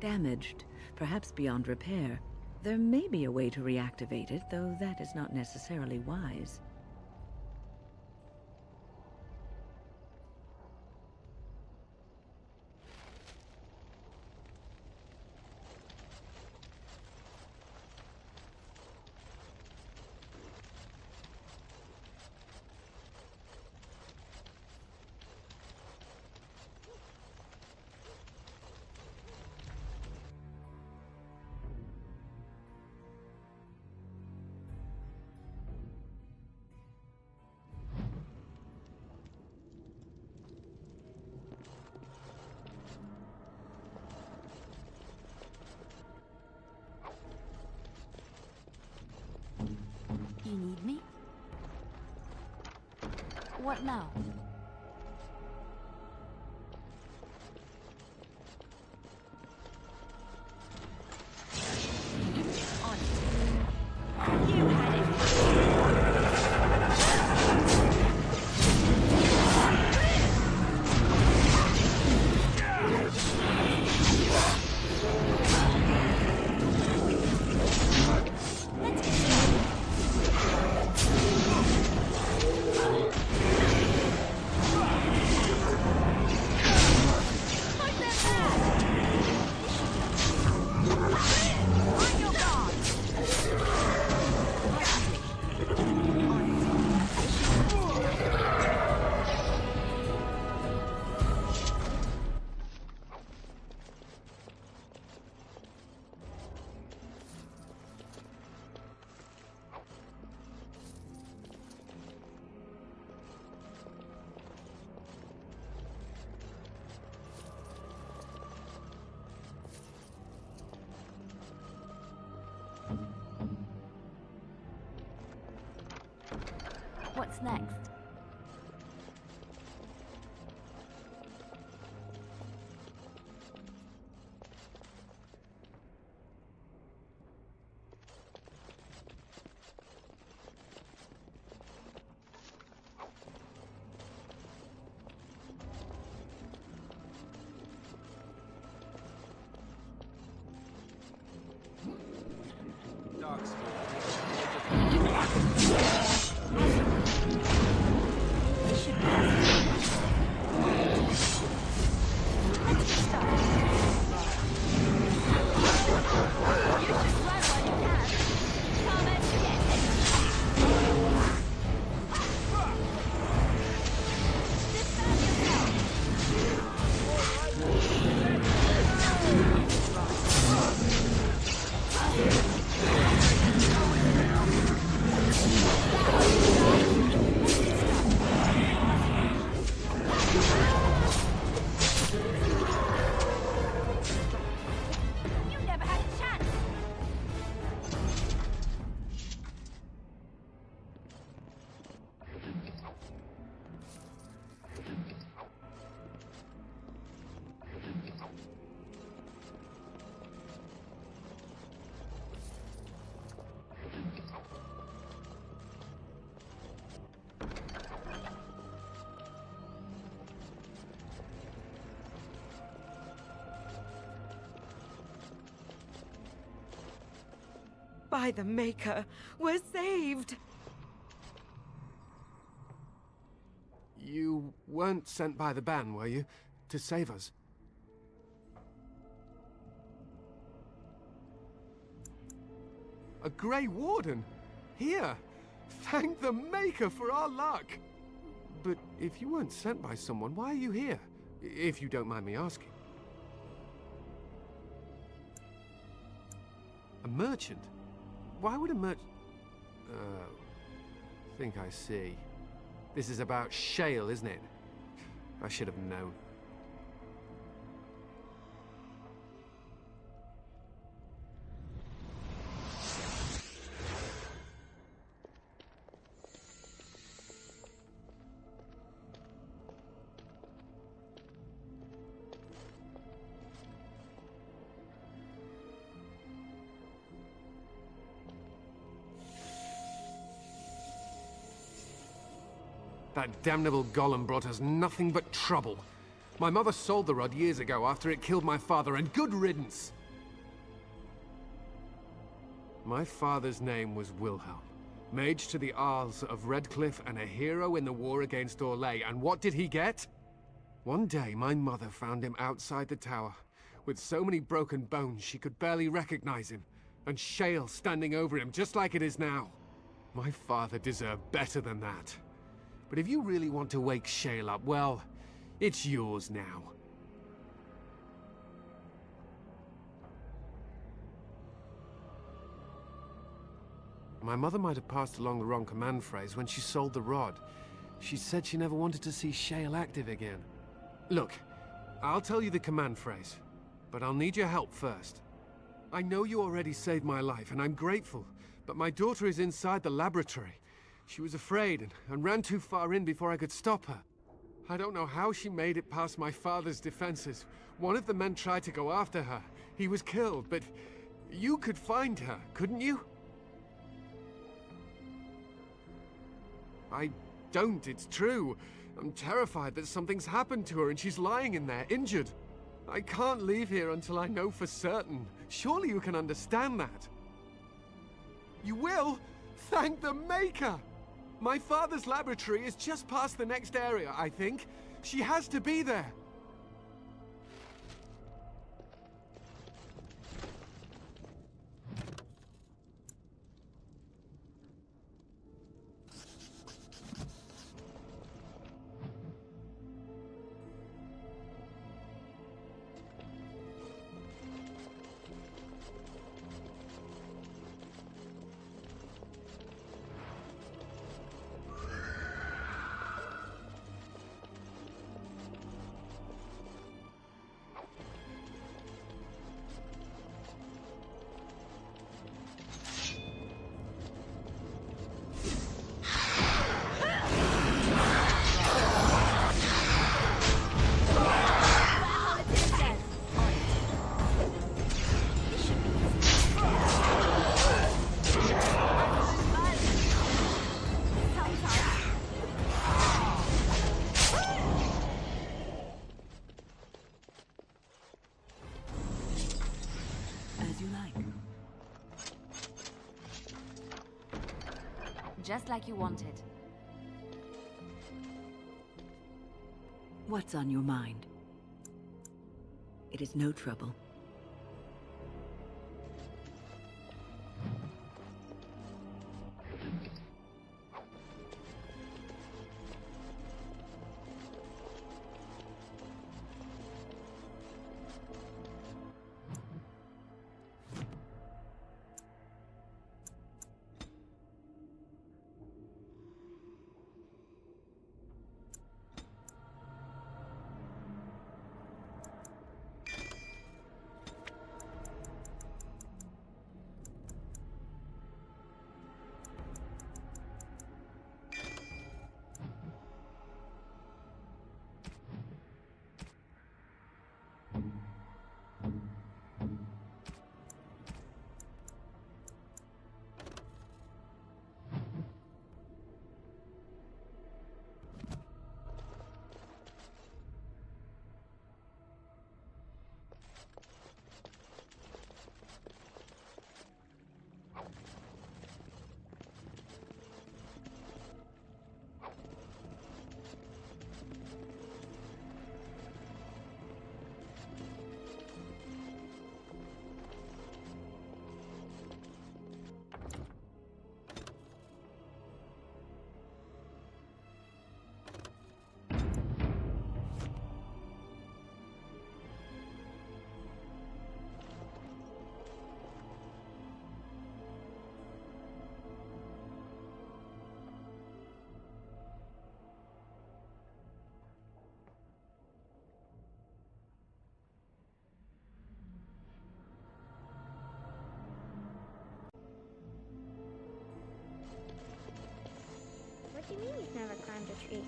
Damaged, perhaps beyond repair. There may be a way to reactivate it, though that is not necessarily wise. You need me? What now? On it. You had it. What's next? By the Maker, we're saved! You weren't sent by the ban, were you? To save us? A Grey Warden? Here! Thank the Maker for our luck! But if you weren't sent by someone, why are you here? If you don't mind me asking. A merchant? Why would a merchant... think I see. This is about Shale, isn't it? I should have known. That damnable golem brought us nothing but trouble. My mother sold the rod years ago after it killed my father, and good riddance! My father's name was Wilhelm, mage to the Arls of Redcliffe and a hero in the war against Orlais, and what did he get? One day, my mother found him outside the tower, with so many broken bones she could barely recognize him, and Shale standing over him just like it is now. My father deserved better than that. But if you really want to wake Shale up, well, it's yours now. My mother might have passed along the wrong command phrase when she sold the rod. She said she never wanted to see Shale active again. Look, I'll tell you the command phrase, but I'll need your help first. I know you already saved my life, and I'm grateful, but my daughter is inside the laboratory. She was afraid and ran too far in before I could stop her. I don't know how she made it past my father's defenses. One of the men tried to go after her. He was killed, but you could find her, couldn't you? I don't, it's true. I'm terrified that something's happened to her and she's lying in there, injured. I can't leave here until I know for certain. Surely you can understand that. You will? Thank the Maker! My father's laboratory is just past the next area, I think. She has to be there. Just like you wanted. What's on your mind? It is no trouble. do you mean you've never climbed a tree?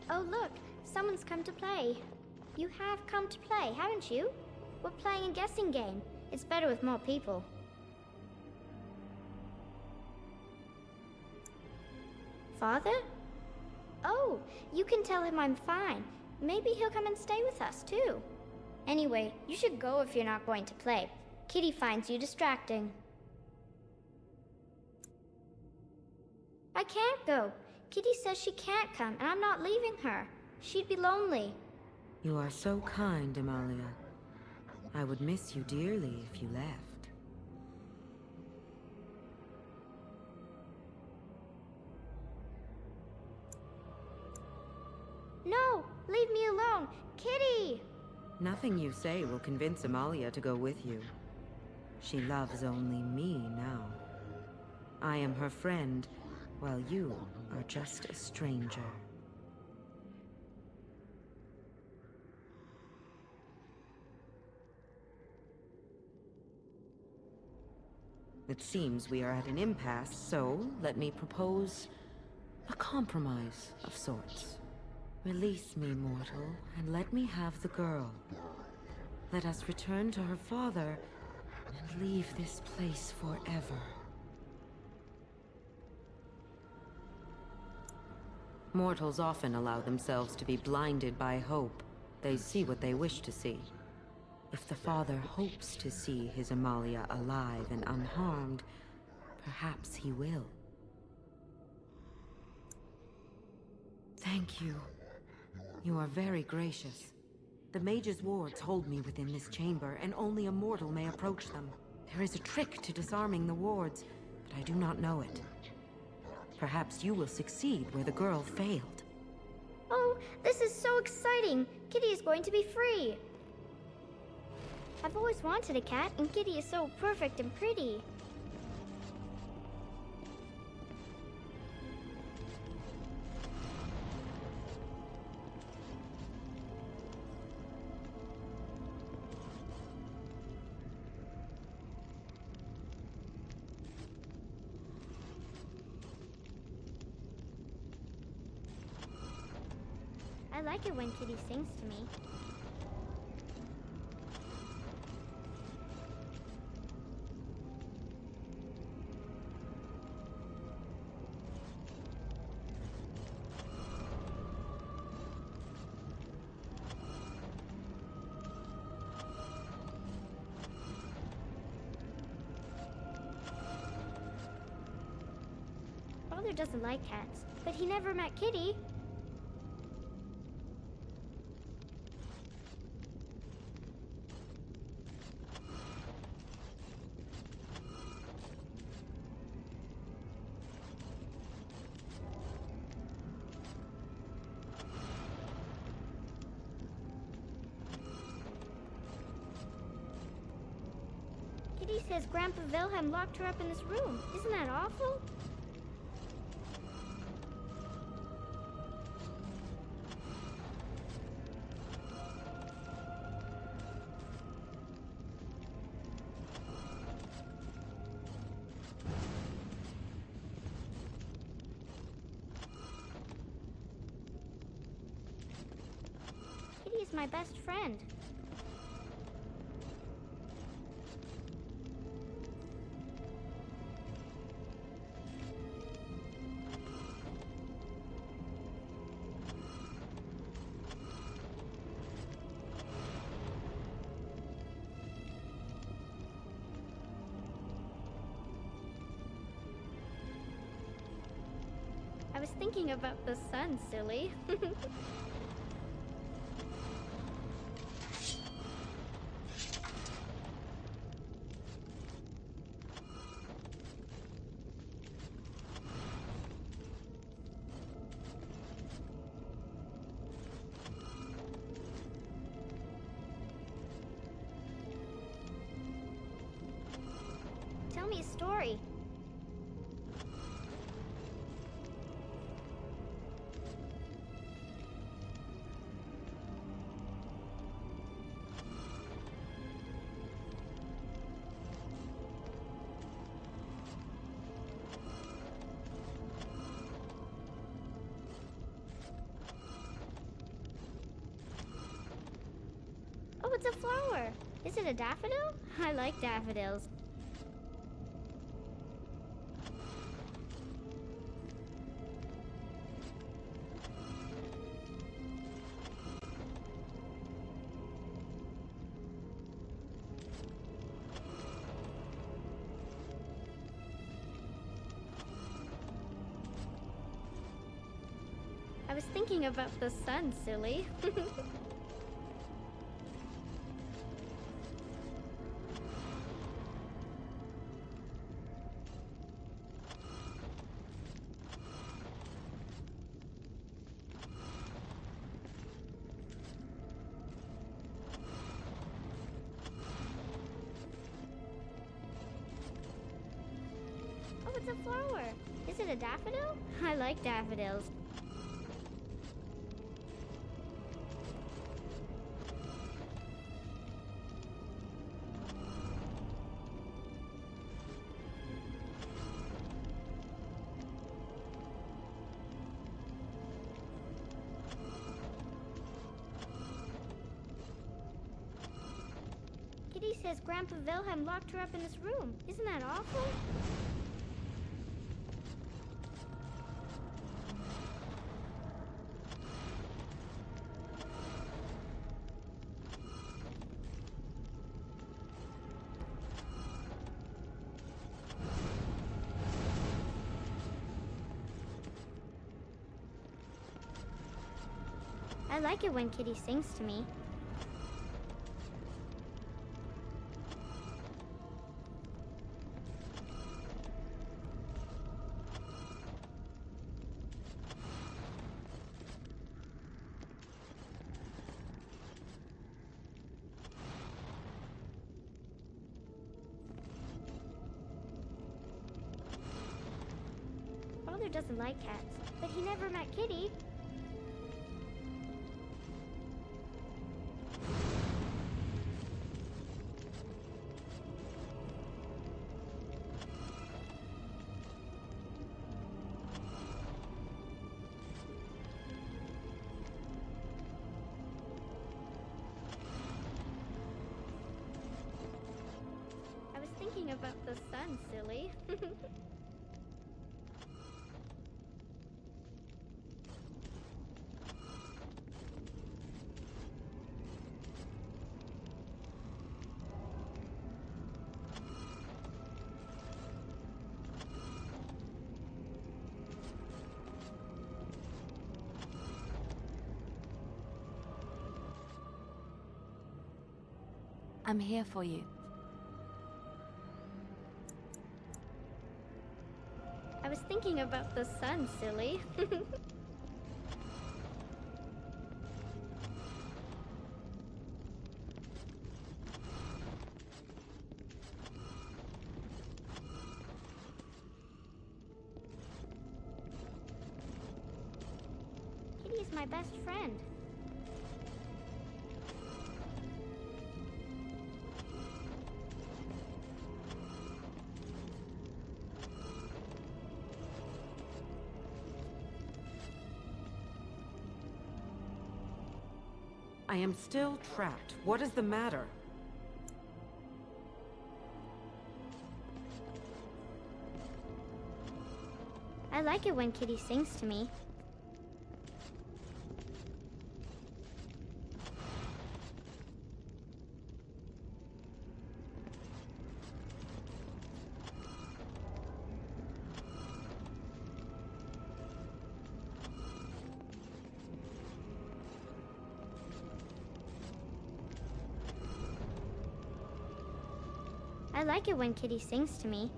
Oh look, someone's come to play. You have come to play, haven't you? We're playing a guessing game. It's better with more people. Father? Oh, you can tell him I'm fine. Maybe he'll come and stay with us, too. Anyway, you should go if you're not going to play. Kitty finds you distracting. I can't go. Kitty says she can't come, and I'm not leaving her. She'd be lonely. You are so kind, Amalia. I would miss you dearly if you left. No! Leave me alone! Kitty! Nothing you say will convince Amalia to go with you. She loves only me now. I am her friend, while you are just a stranger. It seems we are at an impasse, so let me propose a compromise of sorts. Release me, mortal, and let me have the girl. Let us return to her father and leave this place forever. Mortals often allow themselves to be blinded by hope. They see what they wish to see. If the father hopes to see his Amalia alive and unharmed, perhaps he will. Thank you. You are very gracious. The mage's wards hold me within this chamber, and only a mortal may approach them. There is a trick to disarming the wards, but I do not know it. Perhaps you will succeed where the girl failed. Oh, this is so exciting! Kitty is going to be free! I've always wanted a cat, and Kitty is so perfect and pretty. I like it when Kitty sings to me. Father doesn't like cats, but he never met Kitty. Kitty says Grandpa Wilhelm locked her up in this room. Isn't that awful? Kitty is my best friend. I was thinking about the sun, silly. Tell me a story. flower? Is it a daffodil? I like daffodils. I was thinking about the sun, silly. Oh, it's a flower. Is it a daffodil? I like daffodils. Kitty says Grandpa Wilhelm locked her up in this room. Isn't that awful? I like it when Kitty sings to me. Father doesn't like cats, but he never met Kitty. I was thinking about the sun, silly. I'm here for you. I was thinking about the sun, silly. Kitty is my best friend. I am still trapped. What is the matter? I like it when Kitty sings to me. I like it when Kitty sings to me.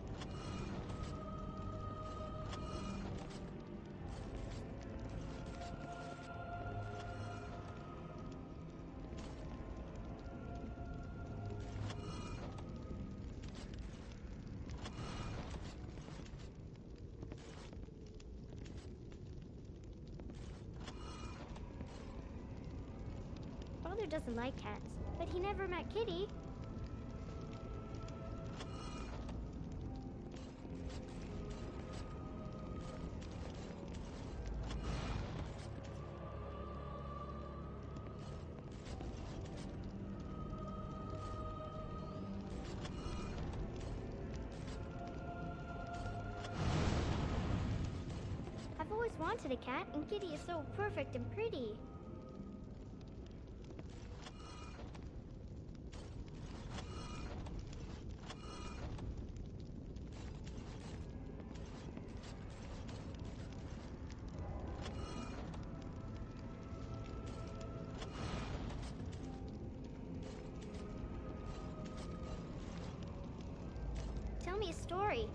Father doesn't like cats, but he never met Kitty. wanted a cat, and Kitty is so perfect and pretty. Tell me a story.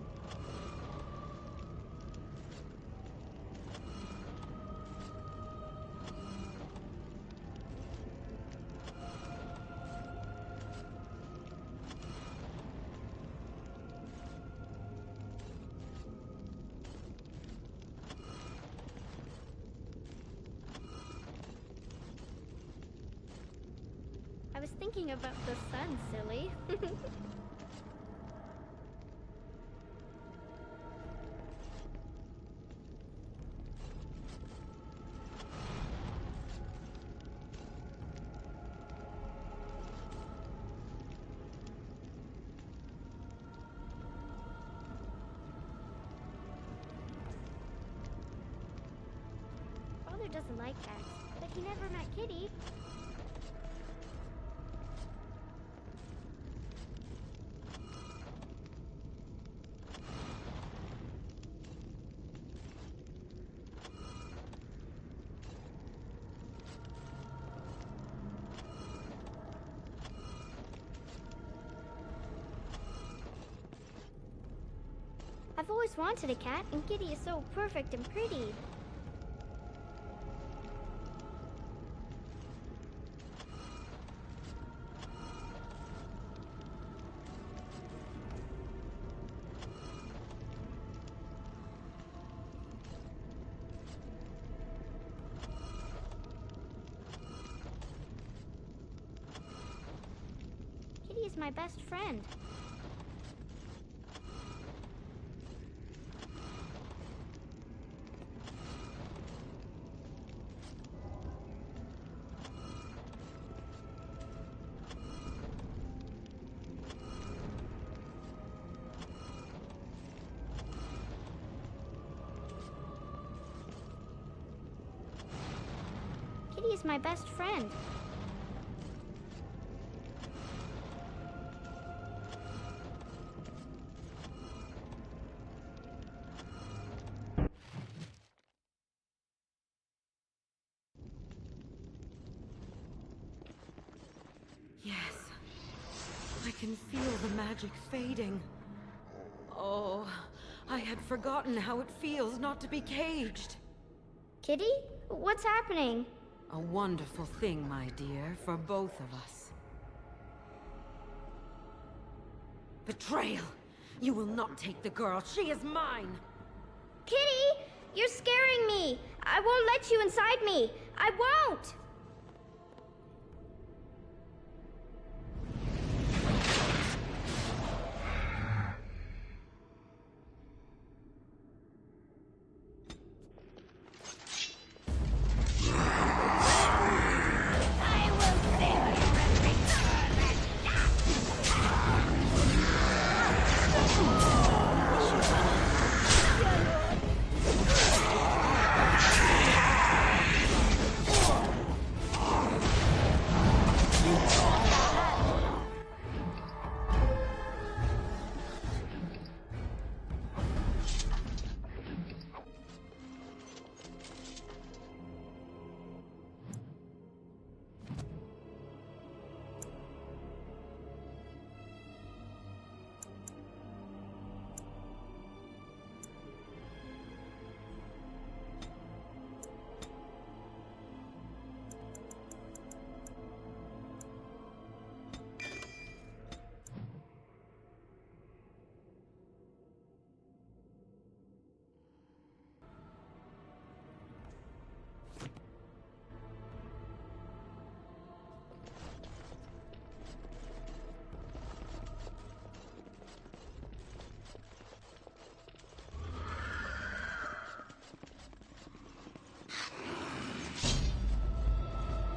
I was thinking about the sun, silly. Father doesn't like cats, but he never met Kitty. I've always wanted a cat, and Kitty is so perfect and pretty. Kitty is my best friend. Kitty is my best friend. Yes. I can feel the magic fading. Oh, I had forgotten how it feels not to be caged. Kitty? What's happening? A wonderful thing, my dear, for both of us. Betrayal! You will not take the girl. She is mine! Kitty! You're scaring me! I won't let you inside me! I won't!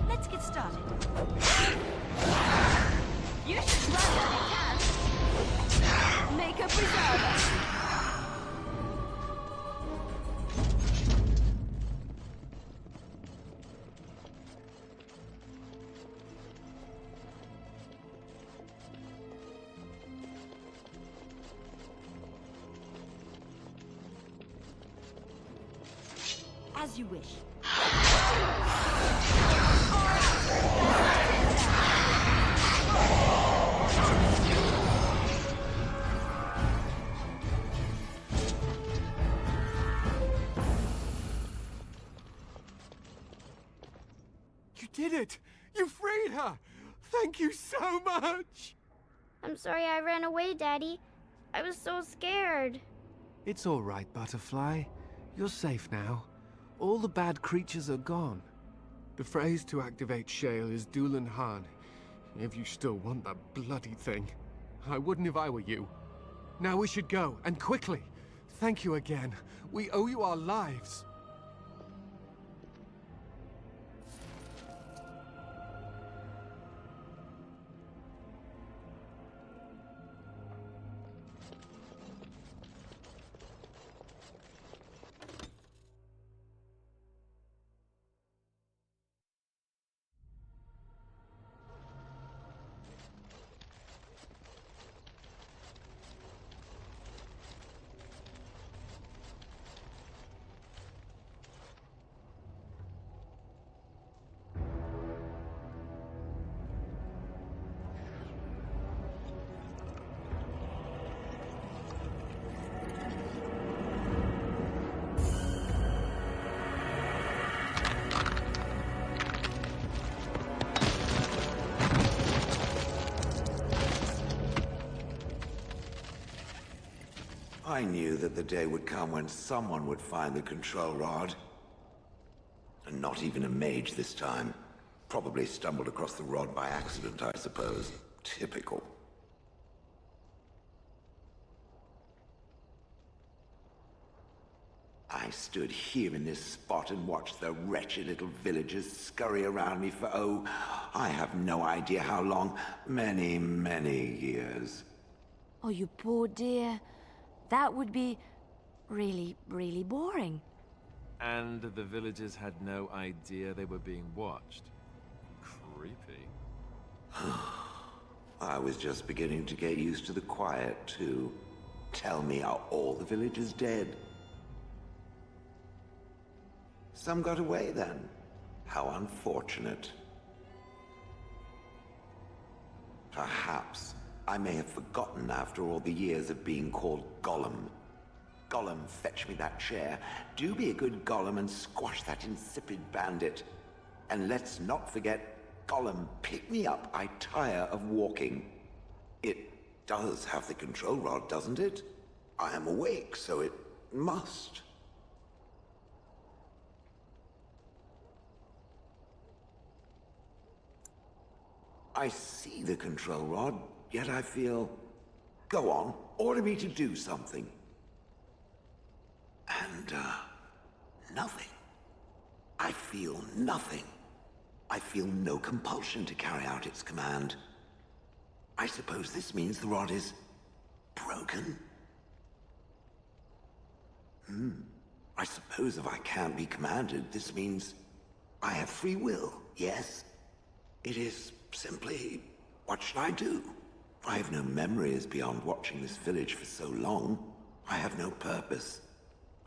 Let's get started. You should run when you can. Make a preserver. As you wish. You did it! You freed her! Thank you so much! I'm sorry I ran away, Daddy. I was so scared. It's all right, Butterfly. You're safe now. All the bad creatures are gone. The phrase to activate Shale is Dulan Han. If you still want that bloody thing. I wouldn't if I were you. Now we should go, and quickly. Thank you again. We owe you our lives. I knew that the day would come when someone would find the control rod. And not even a mage this time. Probably stumbled across the rod by accident, I suppose. Typical. I stood here in this spot and watched the wretched little villagers scurry around me for, oh, I have no idea how long. Many, many years. Oh, you poor dear. That would be really, really boring. And the villagers had no idea they were being watched. Creepy. I was just beginning to get used to the quiet, too. Tell me, are all the villagers dead? Some got away, then. How unfortunate. Perhaps I may have forgotten after all the years of being called Gollum. Gollum, fetch me that chair. Do be a good Gollum and squash that insipid bandit. And let's not forget, Gollum, pick me up. I tire of walking. It does have the control rod, doesn't it? I am awake, so it must. I see the control rod, yet I feel... Go on, order me to do something. And, nothing. I feel nothing. I feel no compulsion to carry out its command. I suppose this means the rod is... broken? I suppose if I can't be commanded, this means... I have free will, yes? It is simply... what should I do? I have no memories beyond watching this village for so long. I have no purpose.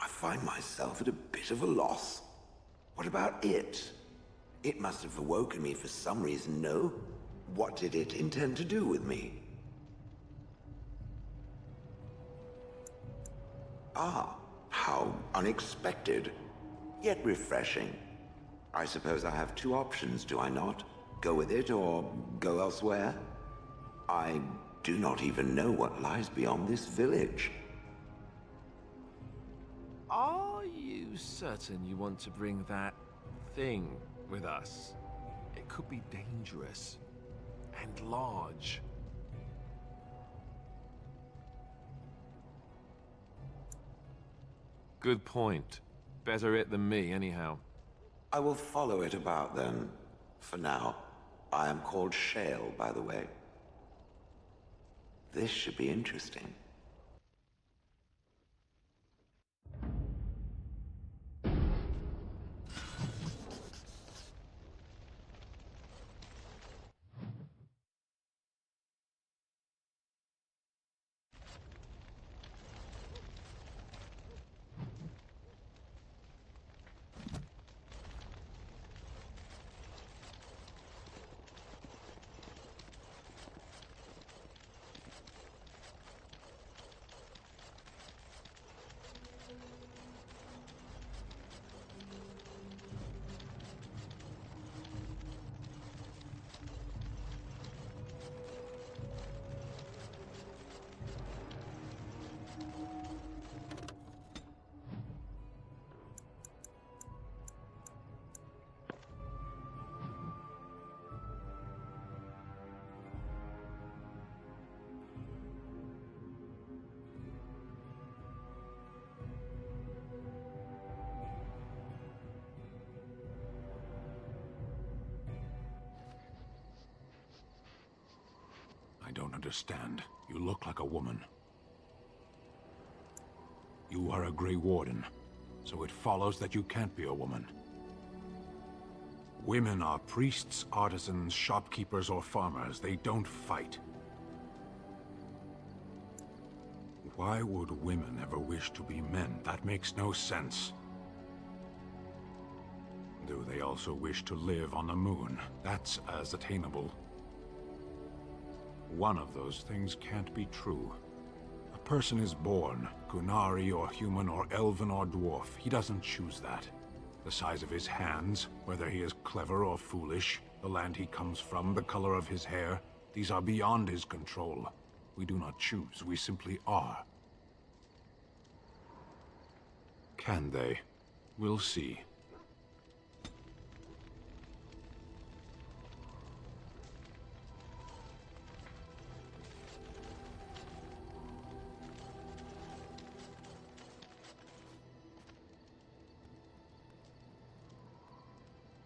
I find myself at a bit of a loss. What about it? It must have awoken me for some reason, no? What did it intend to do with me? Ah, how unexpected. Yet refreshing. I suppose I have two options, do I not? Go with it or go elsewhere? I do not even know what lies beyond this village. Are you certain you want to bring that thing with us? It could be dangerous and large. Good point. Better it than me, anyhow. I will follow it about then. For now. I am called Shale, by the way. This should be interesting. I don't understand. You look like a woman. You are a Grey Warden, so it follows that you can't be a woman. Women are priests, artisans, shopkeepers, or farmers. They don't fight. Why would women ever wish to be men? That makes no sense. Do they also wish to live on the moon? That's as attainable. One of those things can't be true. A person is born, Gunari or human or elven or dwarf. He doesn't choose that. The size of his hands, whether he is clever or foolish, the land he comes from, the color of his hair, these are beyond his control. We do not choose, we simply are. Can they? We'll see.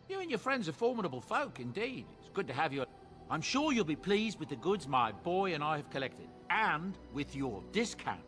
You and your friends are formidable folk, indeed. It's good to have you. I'm sure you'll be pleased with the goods my boy and I have collected, and with your discount.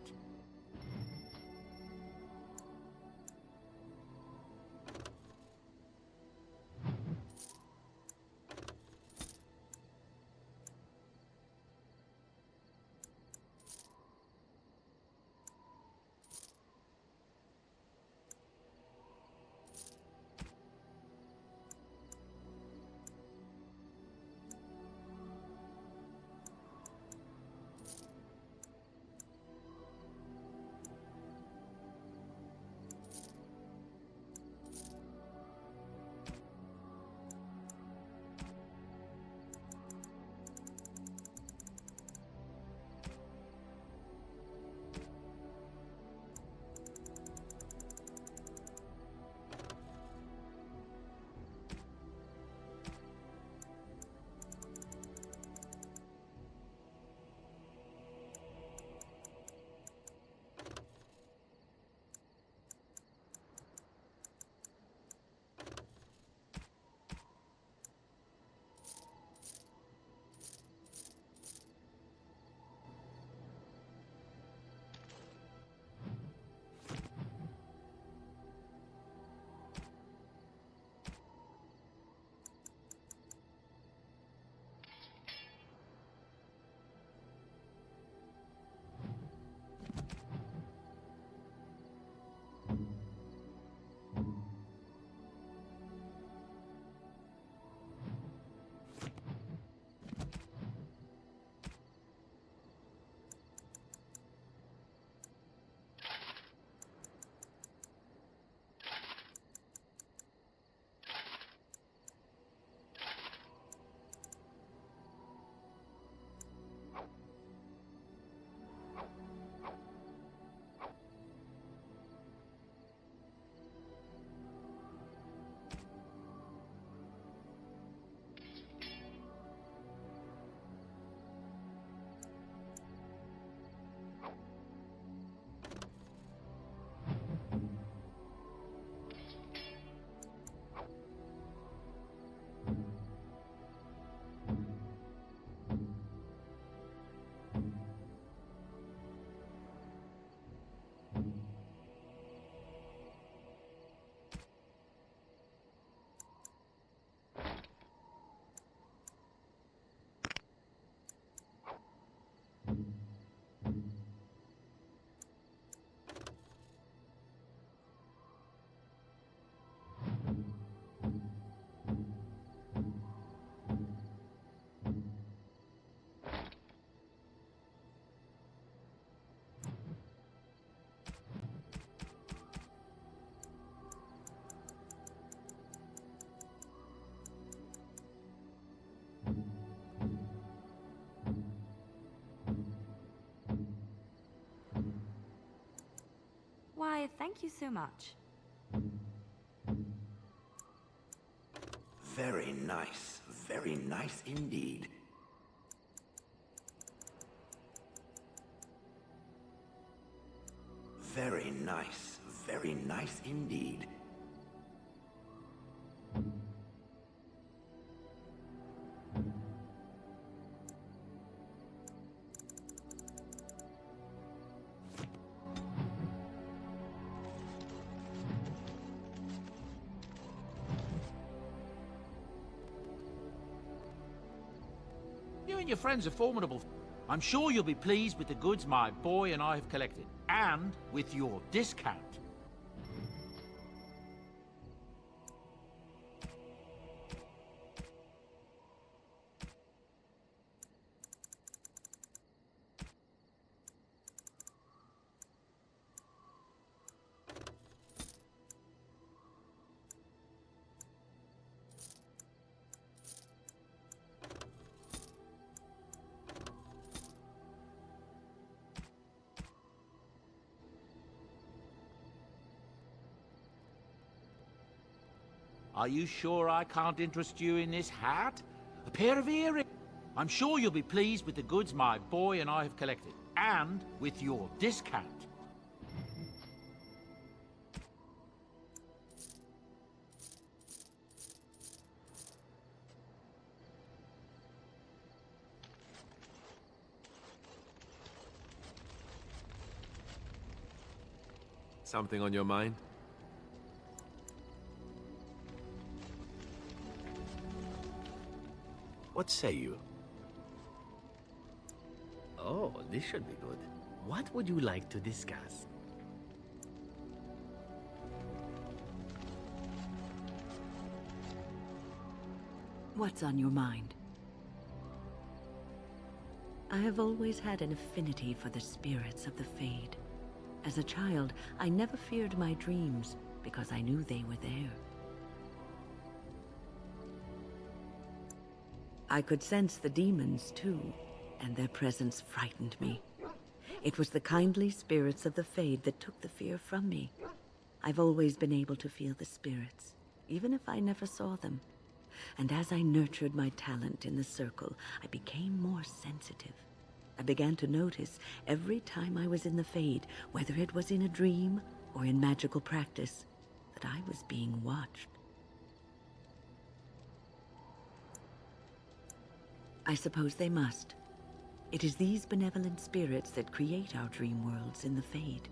Why, thank you so much. Very nice indeed. Very nice indeed. and your friends are formidable. I'm sure you'll be pleased with the goods my boy and I have collected, and with your discount. Are you sure I can't interest you in this hat? A pair of earrings? I'm sure you'll be pleased with the goods my boy and I have collected, and with your discount. Something on your mind? What say you? Oh, this should be good. What would you like to discuss? What's on your mind? I have always had an affinity for the spirits of the Fade. As a child, I never feared my dreams because I knew they were there. I could sense the demons, too, and their presence frightened me. It was the kindly spirits of the Fade that took the fear from me. I've always been able to feel the spirits, even if I never saw them. And as I nurtured my talent in the circle, I became more sensitive. I began to notice every time I was in the Fade, whether it was in a dream or in magical practice, that I was being watched. I suppose they must. It is these benevolent spirits that create our dream worlds in the Fade.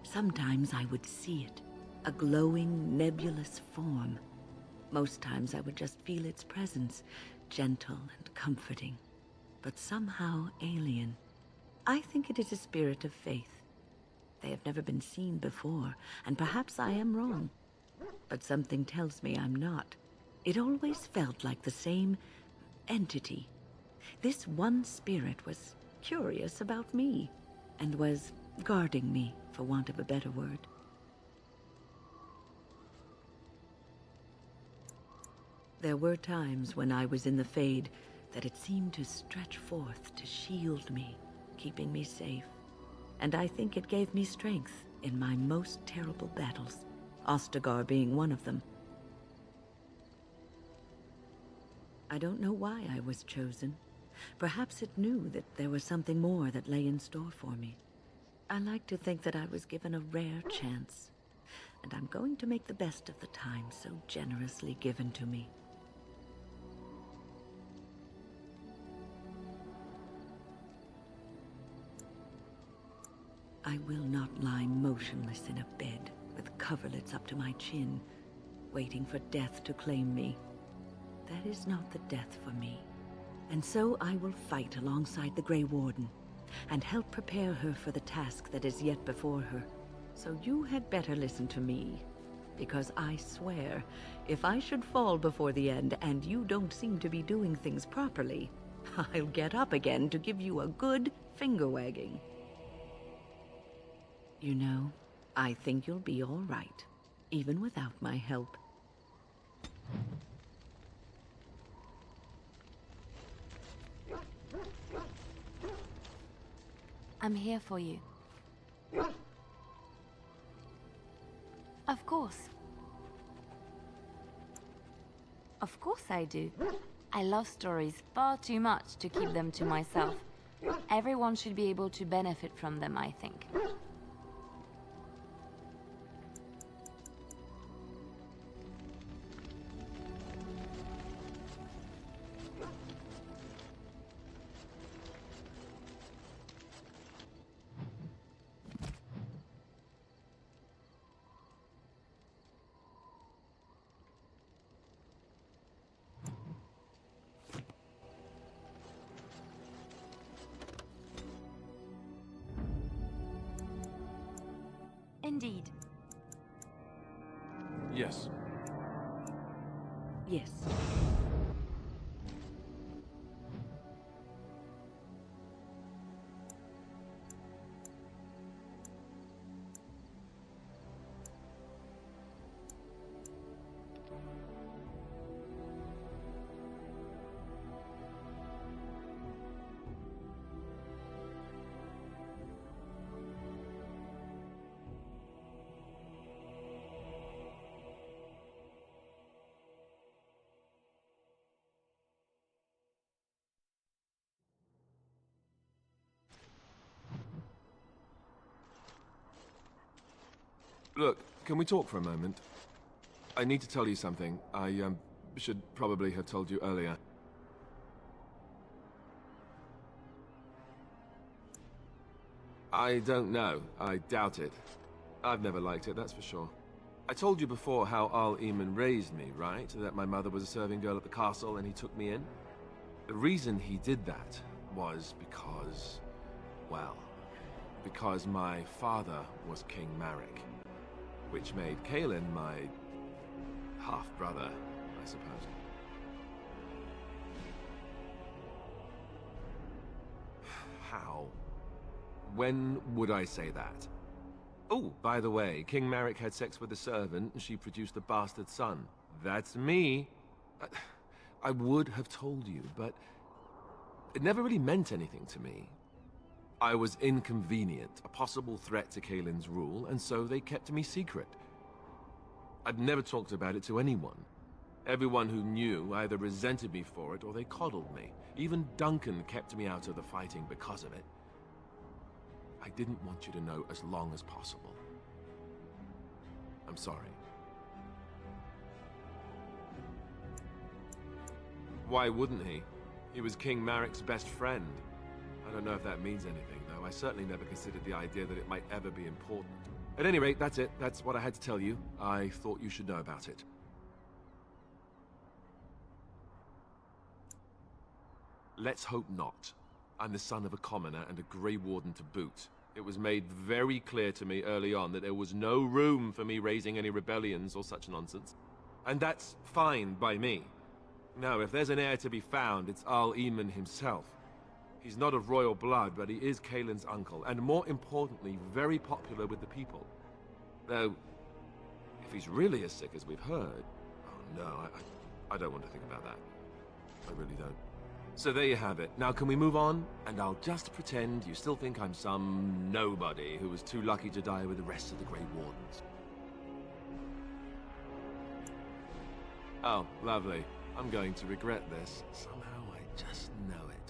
Sometimes I would see it, a glowing, nebulous form. Most times I would just feel its presence, gentle and comforting, but somehow alien. I think it is a spirit of faith. They have never been seen before, and perhaps I am wrong. But something tells me I'm not. It always felt like the same entity. This one spirit was curious about me, and was guarding me, for want of a better word. There were times when I was in the Fade that it seemed to stretch forth to shield me, keeping me safe. And I think it gave me strength in my most terrible battles, Ostagar being one of them. I don't know why I was chosen. Perhaps it knew that there was something more that lay in store for me. I like to think that I was given a rare chance, and I'm going to make the best of the time so generously given to me. I will not lie motionless in a bed with coverlets up to my chin, waiting for death to claim me. That is not the death for me. And so I will fight alongside the Grey Warden, and help prepare her for the task that is yet before her. So you had better listen to me, because I swear, if I should fall before the end and you don't seem to be doing things properly, I'll get up again to give you a good finger-wagging. You know, I think you'll be all right, even without my help. I'm here for you. Of course. Of course I do. I love stories far too much to keep them to myself. Everyone should be able to benefit from them, I think. indeed. Yes. Yes. Look, can we talk for a moment? I need to tell you something. I, should probably have told you earlier. I don't know. I doubt it. I've never liked it, that's for sure. I told you before how Al Eamon raised me, right? That my mother was a serving girl at the castle and he took me in? The reason he did that was because... well... because my father was King Marek. Which made Kaelin my... half-brother, I suppose. How? When would I say that? Oh, by the way, King Marek had sex with a servant and she produced a bastard son. That's me. I would have told you, but it never really meant anything to me. I was inconvenient, a possible threat to Kaelin's rule, and so they kept me secret. I'd never talked about it to anyone. Everyone who knew either resented me for it or they coddled me. Even Duncan kept me out of the fighting because of it. I didn't want you to know as long as possible. I'm sorry. Why wouldn't he? He was King Marek's best friend. I don't know if that means anything, though. I certainly never considered the idea that it might ever be important. At any rate, that's it. That's what I had to tell you. I thought you should know about it. Let's hope not. I'm the son of a commoner and a Grey Warden to boot. It was made very clear to me early on that there was no room for me raising any rebellions or such nonsense. And that's fine by me. Now, if there's an heir to be found, it's Al Eamon himself. He's not of royal blood, but he is Kaelin's uncle, and more importantly, very popular with the people. Though, if he's really as sick as we've heard... oh no, I don't want to think about that. I really don't. So there you have it. Now can we move on? And I'll just pretend you still think I'm some nobody who was too lucky to die with the rest of the Grey Wardens. Oh, lovely. I'm going to regret this. Somehow I just know it.